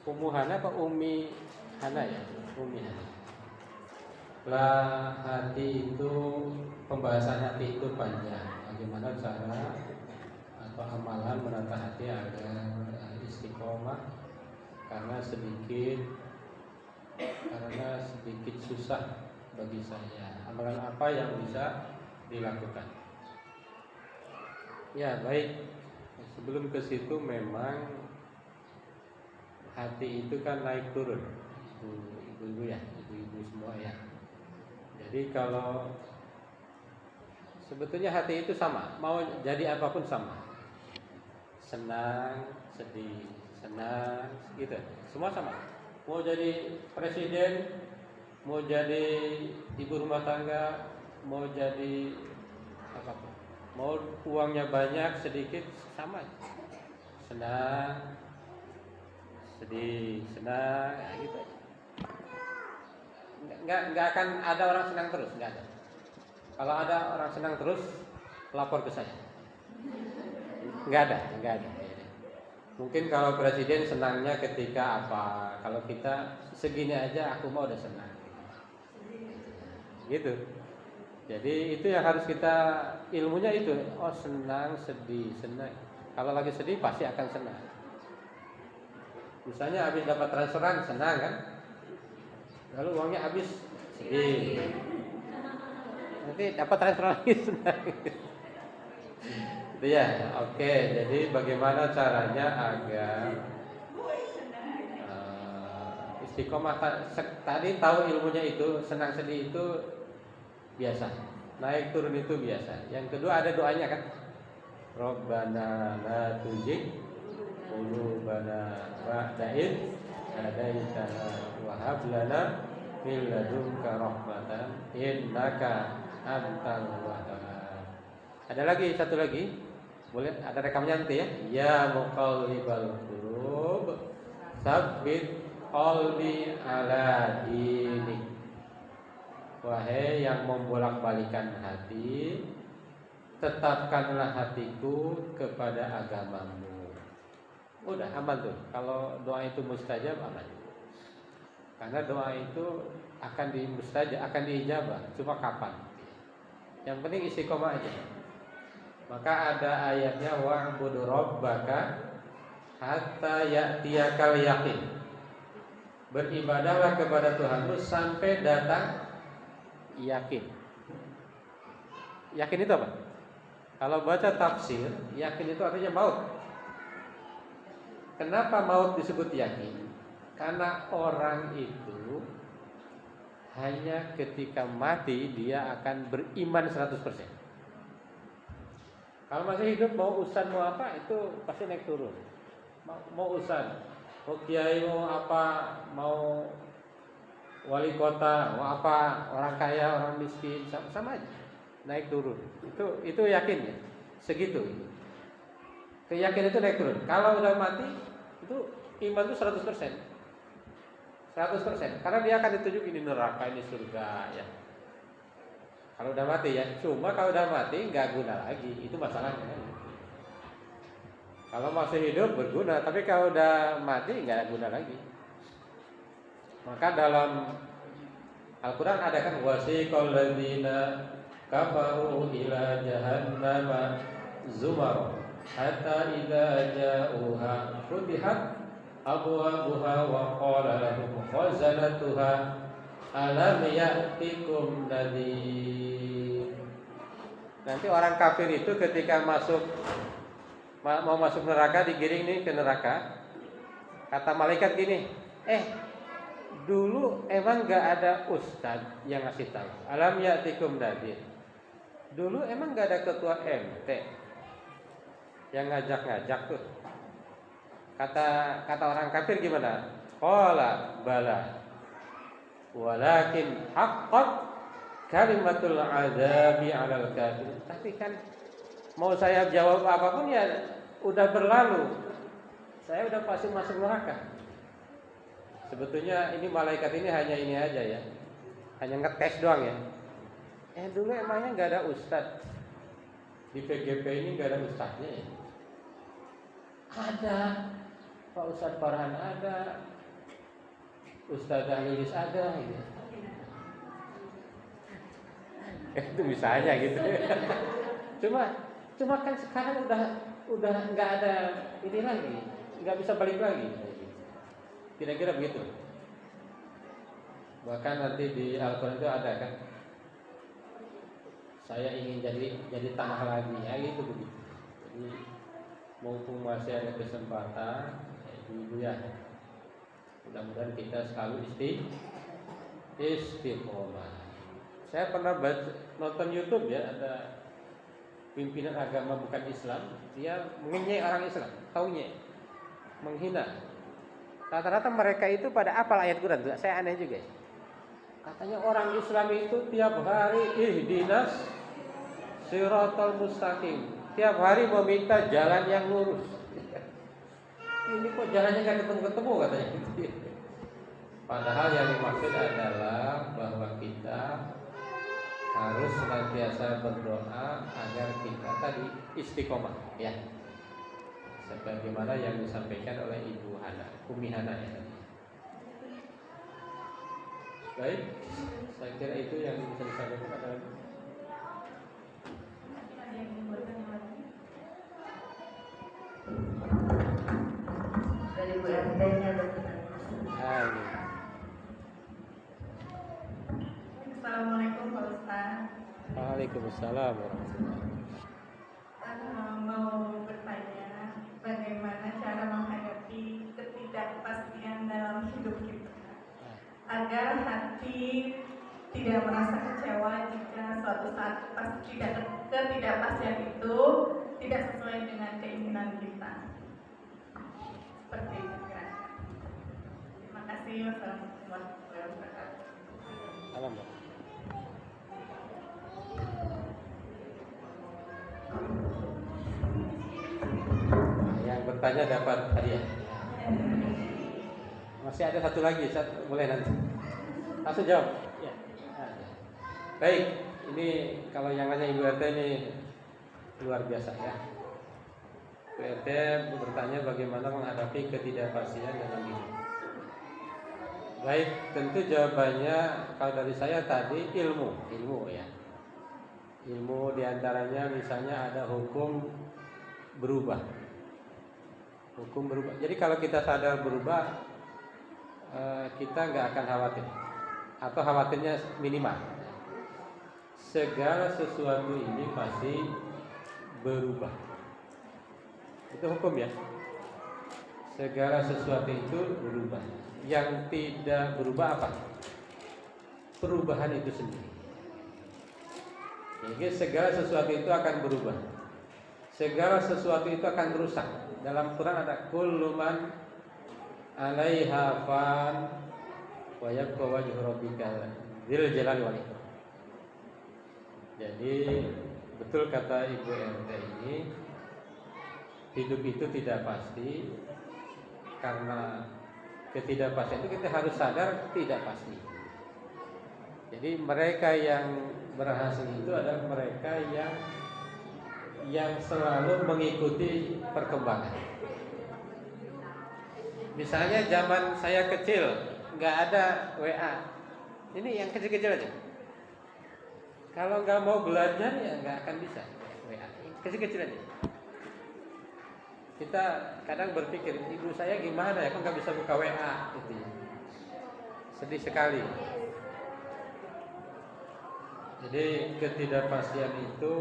[SPEAKER 2] Ummu Hana apa Umi Hana ya? Umi Hana. Lah, hati itu, pembahasan hati itu panjang. Bagaimana cara atau amalan menata hati agar istiqomah, karena sedikit susah bagi saya. Amalan apa yang bisa dilakukan? Ya baik. Sebelum ke situ, memang hati itu kan naik turun, ibu-ibu ya, ibu-ibu semua ya. Jadi kalau sebetulnya hati itu sama, mau jadi apapun sama, senang, sedih, senang, gitu, semua sama. Mau jadi presiden, mau jadi ibu rumah tangga, mau jadi apapun, mau uangnya banyak, sedikit, sama, senang, sedih, senang, ya gitu aja. Nggak akan ada orang senang terus, nggak ada. Kalau ada orang senang terus, lapor ke saya. Nggak ada. Mungkin kalau presiden senangnya ketika apa? Kalau kita segini aja, aku mau udah senang. Gitu. Jadi itu yang harus kita, ilmunya itu. Oh, senang, sedih, senang. Kalau lagi sedih pasti akan senang. Misalnya habis dapat transferan, senang kan? Lalu uangnya habis, sedih. Nanti dapat transfer lagi, senang. Itu ya, oke. Jadi bagaimana caranya agar istiqomah? Tadi tahu ilmunya itu, senang sedih itu biasa, naik turun itu biasa. Yang kedua ada doanya kan? Rabbana la tuzigh qulubana ba'da idh hadaitana wa hab lana min ladunka rahmatan innaka antal wahhab. Ada lagi, satu lagi. Boleh ada rekamnya nanti ya. Ya muqallibal qulub, tsabbit qalbi ala dinik. Wahai yang membolak-balikan hati, tetapkanlah hatiku kepada agamamu. Udah aman tuh. Kalau doa itu mustajab, aman. Karena doa itu akan akan diijabah. Cuma kapan? Yang penting istiqomah aja. Maka ada ayatnya wa'budu rabbaka hatta ya'tiyakal yaqin. Beribadahlah kepada Tuhanmu sampai datang yakin. Yakin itu apa? Kalau baca tafsir, yakin itu artinya maut. Kenapa maut disebut yakin? Karena orang itu hanya ketika mati dia akan beriman 100%. Kalau masih hidup mau ustaz mau apa itu pasti naik turun. Mau ustaz, mau kiai mau apa, mau wali kota, mau apa, orang kaya, orang miskin, sama aja naik turun. Itu yakin ya, segitu. Keyakinan itu naik turun. Kalau udah mati itu iman itu 100%. 100%. Karena dia akan ditunjuk ini neraka, ini surga ya. Kalau udah mati ya. Cuma kalau udah mati nggak guna lagi. Itu masalahnya. Kalau masih hidup berguna, tapi kalau udah mati nggak guna lagi. Maka dalam Al-Quran ada kan wasiqal ladzina kafaru ila jahannama zumar hatta idza ja'uha futihat abwabuha wa qala lahum khazanatuha alam ya'tikum nadhir. Nanti orang kafir itu ketika mau masuk neraka, digiring nih ke neraka, kata malaikat gini, dulu emang gak ada ustadz yang ngasih tahu. Alam ya'tikum nadhir. Dulu emang gak ada ketua MT yang ngajak-ngajak tuh. Kata orang kafir gimana? Qala bala. Walakin haqqat kalimatul azabi 'alal kafir. Tapi kan mau saya jawab apapun ya udah berlalu. Saya udah pasti masuk neraka. Sebetulnya ini malaikat ini hanya ini aja ya, hanya ngetes doang ya. Dulu emangnya nggak ada ustadz di PGP ini, nggak ada ustadznya ya? Ada, Pak Ustadz Farhan ada, Ustadz Alilis ada gitu. Itu misalnya gitu. Cuma kan sekarang udah nggak ada ini lagi, nggak bisa balik lagi. Kira-kira begitu. Bahkan nanti di Al-Quran itu ada kan, saya ingin jadi tanah lagi ya, gitu begitu. Jadi mumpung masih ada kesempatan, ibu ya, mudah-mudahan kita selalu istiqomah. Saya pernah nonton YouTube ya, ada pimpinan agama bukan Islam, dia mengenyek orang Islam, taunya menghina. Rata-rata mereka itu pada apal ayat Quran, saya aneh juga. Katanya orang Islam itu tiap hari ihdinas siratal mustaqim, tiap hari meminta jalan yang lurus. Ini kok jalannya nggak ketemu katanya. Padahal yang dimaksud adalah bahwa kita harus senantiasa berdoa agar kita tadi istiqomah ya. Sebagaimana yang disampaikan oleh Ibu Umi Hana ya. Baik, saya kira itu yang bisa disampaikan adalah
[SPEAKER 3] dari Bu RT-nya
[SPEAKER 1] Assalamualaikum Pak Ustaz.
[SPEAKER 2] Waalaikumsalam warahmatullahi
[SPEAKER 1] Mau bertanya, bagaimana cara menghadapi ketidakpastian dalam hidup kita agar hati tidak merasa kecewa jika suatu saat ketidakpastian itu tidak sesuai dengan keinginan kita. Seperti itu kira-kira. Terima kasih. Wassalamualaikum warahmatullahi wabarakatuh.
[SPEAKER 2] Salam. Yang bertanya dapat hadiah. Masih ada satu lagi, boleh nanti. Langsung jawab. Ya. Baik, ini kalau yang nanya Ibu RT ini luar biasa ya. Ibu RT bertanya bagaimana menghadapi ketidakpastian dalam hidup. Baik, tentu jawabannya kalau dari saya tadi ilmu ya. Ilmu diantaranya misalnya ada hukum berubah. Hukum berubah. Jadi kalau kita sadar berubah, kita nggak akan khawatir, atau khawatirnya minimal. Segala sesuatu ini pasti berubah. Itu hukum ya. Segala sesuatu itu berubah. Yang tidak berubah apa? Perubahan itu sendiri. Jadi segala sesuatu itu akan berubah. Segala sesuatu itu akan rusak. Dalam Quran ada kullu man 'alaiha fan wa yabqa wajhu rabbika dzil jalali wal ikram. Jadi betul kata Ibu RT ini, hidup itu tidak pasti, karena ketidakpastian itu kita harus sadar tidak pasti. Jadi mereka yang berhasil itu adalah mereka yang selalu mengikuti perkembangan. Misalnya zaman saya kecil nggak ada WA, ini yang kecil-kecil aja. Kalau nggak mau belajar ya nggak akan bisa WA, kecil-kecil aja. Kita kadang berpikir, ibu saya gimana ya, kok nggak bisa buka WA gitu ya. Sedih sekali. Jadi ketidakpastian itu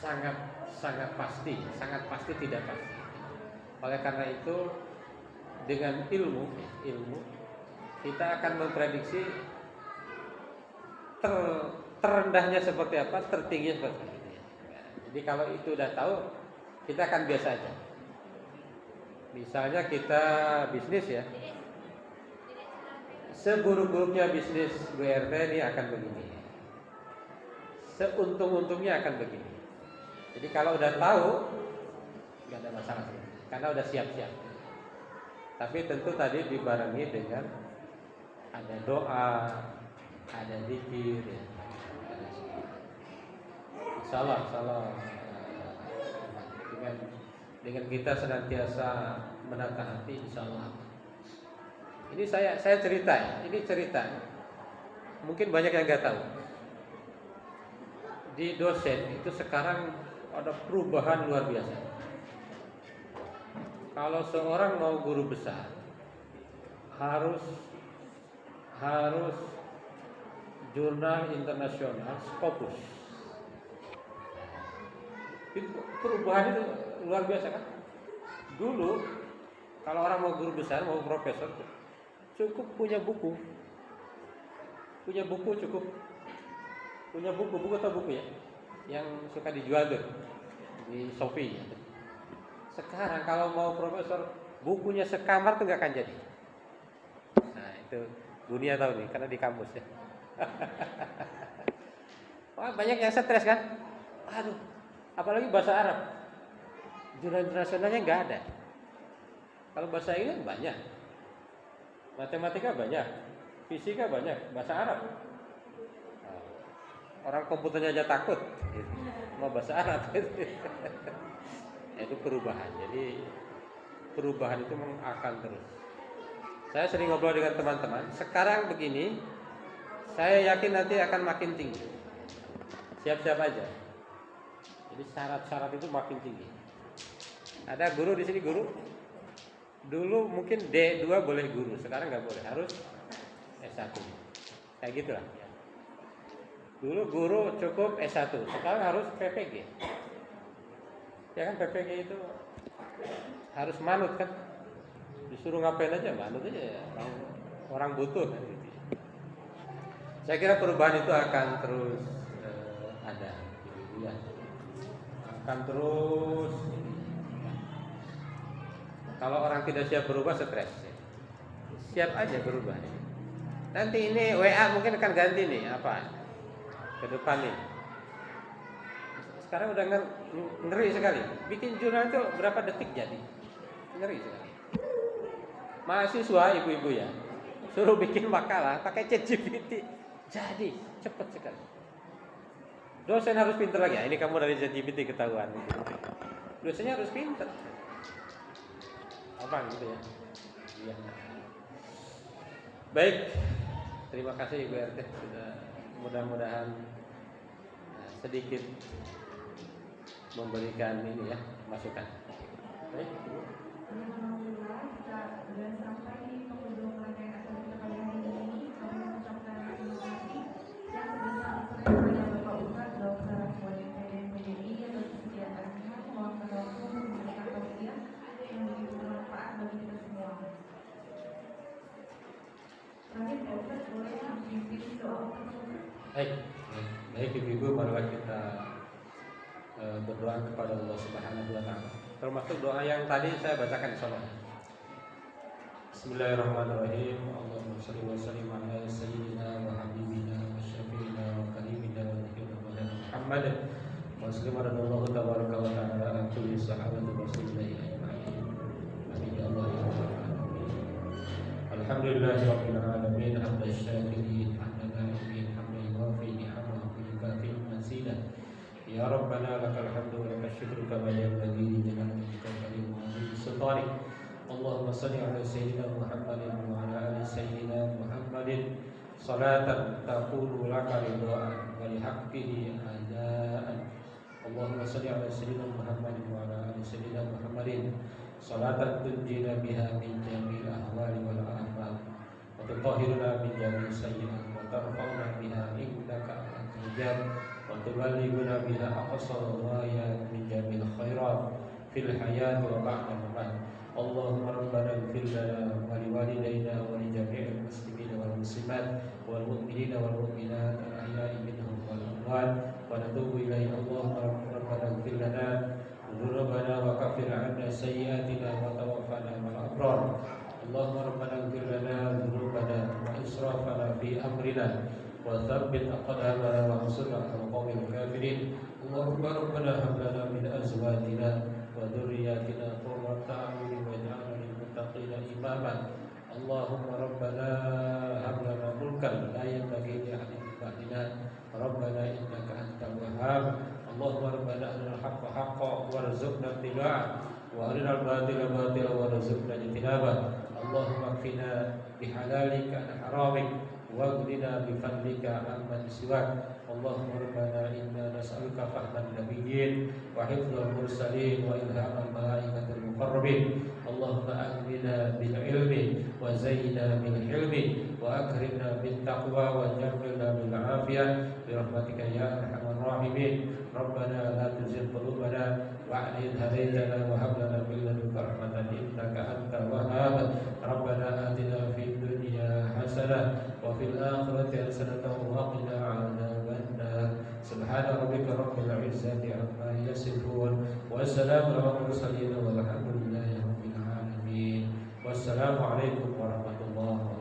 [SPEAKER 2] sangat pasti tidak pasti. Oleh karena itu dengan ilmu kita akan memprediksi terendahnya seperti apa, tertingginya seperti apa. Jadi kalau itu udah tahu, kita akan biasa aja. Misalnya kita bisnis ya, seburuk-buruknya bisnis BRT ini akan begini, seuntung-untungnya akan begini. Jadi kalau udah tahu, nggak ada masalah karena udah siap-siap. Tapi tentu tadi dibarengi dengan ada doa, ada zikir ya. Salah dengan kita senantiasa menata hati, insyaallah. Ini saya cerita ya, ini cerita. Mungkin banyak yang nggak tahu. Di dosen itu sekarang ada perubahan luar biasa. Kalau seorang mau guru besar harus jurnal internasional Scopus. Itu perubahan itu luar biasa kan? Dulu kalau orang mau guru besar, mau profesor, cukup punya buku cukup. Punya buku atau buku ya, yang suka dijual tuh di Shopee. Sekarang kalau mau profesor, bukunya sekamar tuh nggak akan jadi. Nah itu dunia tahu nih, karena di kampus ya. Wah, banyak yang stres kan? Aduh, apalagi bahasa Arab, jurnal internasionalnya nggak ada. Kalau bahasa Inggris banyak, matematika banyak, fisika banyak, bahasa Arab. Orang komputernya aja takut, gitu. Mau bahasa Arab. Itu perubahan. Jadi perubahan itu akan terus. Saya sering ngobrol dengan teman-teman. Sekarang begini, saya yakin nanti akan makin tinggi. Siap-siap aja. Jadi syarat-syarat itu makin tinggi. Ada guru di sini, guru. Dulu mungkin D2 boleh guru, sekarang nggak boleh, harus S1. Kayak gitulah. Dulu guru cukup S1, sekarang harus PPG. Ya kan, PPG itu harus manut kan. Disuruh ngapain aja, manut aja ya. Orang butuh kan gitu. Saya kira perubahan itu akan terus ada gitu ya. Akan terus. Kalau orang tidak siap berubah, stres. Siap aja berubah. Nanti ini WA mungkin akan ganti nih apa? Ke depan nih. Sekarang udah ngeri sekali. Bikin jurnal itu berapa detik jadi? Ngeri sekali. Mahasiswa ibu-ibu ya, suruh bikin makalah pakai ChatGPT, jadi cepet sekali. Dosen harus pintar lagi. Ini kamu dari ChatGPT ketahuan. Dosennya harus pintar. Apa gitu ya? Iya. Baik, terima kasih Ibu RT sudah mudah-mudahan sedikit memberikan ini ya masukan. Baik.
[SPEAKER 1] Alhamdulillah kita sudah sampai di penghujung rangkaian acara kita pada hari ini. Kami mengucapkan terima kasih yang sebesar-besarnya kepada Bapak Ustadz Dr. Aswadi PDMPDI atas kesediaannya meluangkan waktu memberikan tausiah yang begitu bermanfaat bagi kita semua. Terakhir Pak Ustadz boleh memimpin doa tersebut.
[SPEAKER 2] Baik ibu-ibu, marilah kita berdoa kepada Allah Subhanahu wa taala. Termasuk doa yang tadi saya bacakan insyaallah. Bismillahirrahmanirrahim. Allahumma shalli wa sallim ala sayyidina wa habibina wa syafiina wa karimina wa nabiyyina Muhammad wa وأسلم رضي الله تبارك وتعالى عن كل صحابة رسول الله أجمعين. آمين يا الله يا رب العالمين. الحمد لله رب العالمين حمد الشاكرين حمد النائمين حمد يوافي نعمه ويكافئ مزيدا. يا ربنا لك الحمد ولك الشكر كما ينبغي لجلال وجهك الكريم وعظيم سلطانك. اللهم صل على سيدنا محمد وعلى آل سيدنا محمد صلاة تكون لك رضاء ولحقه أداء. اللهم صل على سيدنا محمد وعلى آل سيدنا محمد صلاة تنجينا بها من جميع الأهوال والآفات وتطهرنا من جميع السيئات وترفعنا بها عندك أعلى الدرجات وتبلغنا بها أقصى الغايات من جميع الخيرات في الحياة وبعد الممات. اللهم ربنا اغفر لنا ولوالدينا ولجميع المسلمين والمسلمات والمؤمنين والمؤمنات الأحياء منهم والأموات ونتوب إليه. اللهم ربنا اغفر لنا ذنوبنا وكفر عنا سيئاتنا وتوفنا مع الأبرار. اللهم ربنا اغفر لنا ذنوبنا وإسرافنا في أمرنا وثبت أقدامنا وانصرنا على القوم الكافرين. اللهم ربنا هب لنا من أزواجنا وذرياتنا قرة أعين واجعلنا للمتقين إماما. اللهم ربنا هب لنا ملكا لا ينبغي لأحد من بعدنا ربنا إنك أنت الوهاب. اللهم ربنا أرنا الحق حقا وارزقنا اتباعه وأرنا الباطل باطلا وارزقنا اجتنابه. اللهم اكفنا بحلالك عن حرامك واغننا بفضلك عمن سواك. اللهم ربنا إنا نسألك فهم النبيين وحفظ المرسلين وإلهام الملائكة المقربين. اللهم أغننا بالعلم وزينا بالحلم وأكرمنا بالتقوى وجملنا بالعافية برحمتك يا أرحم الراحمين. ربنا لا تزغ قلوبنا بعد إذ هديتنا وهب لنا من لدنك رحمة إنك أنت الوهاب. ربنا آتنا في الدنيا حسنة وفي الآخرة حسنة وقنا عذاب النار. سبحان ربك رب العزة عما يصفون وسلام على المرسلين والحمد لله رب العالمين. والسلام عليكم ورحمة الله وبركاته.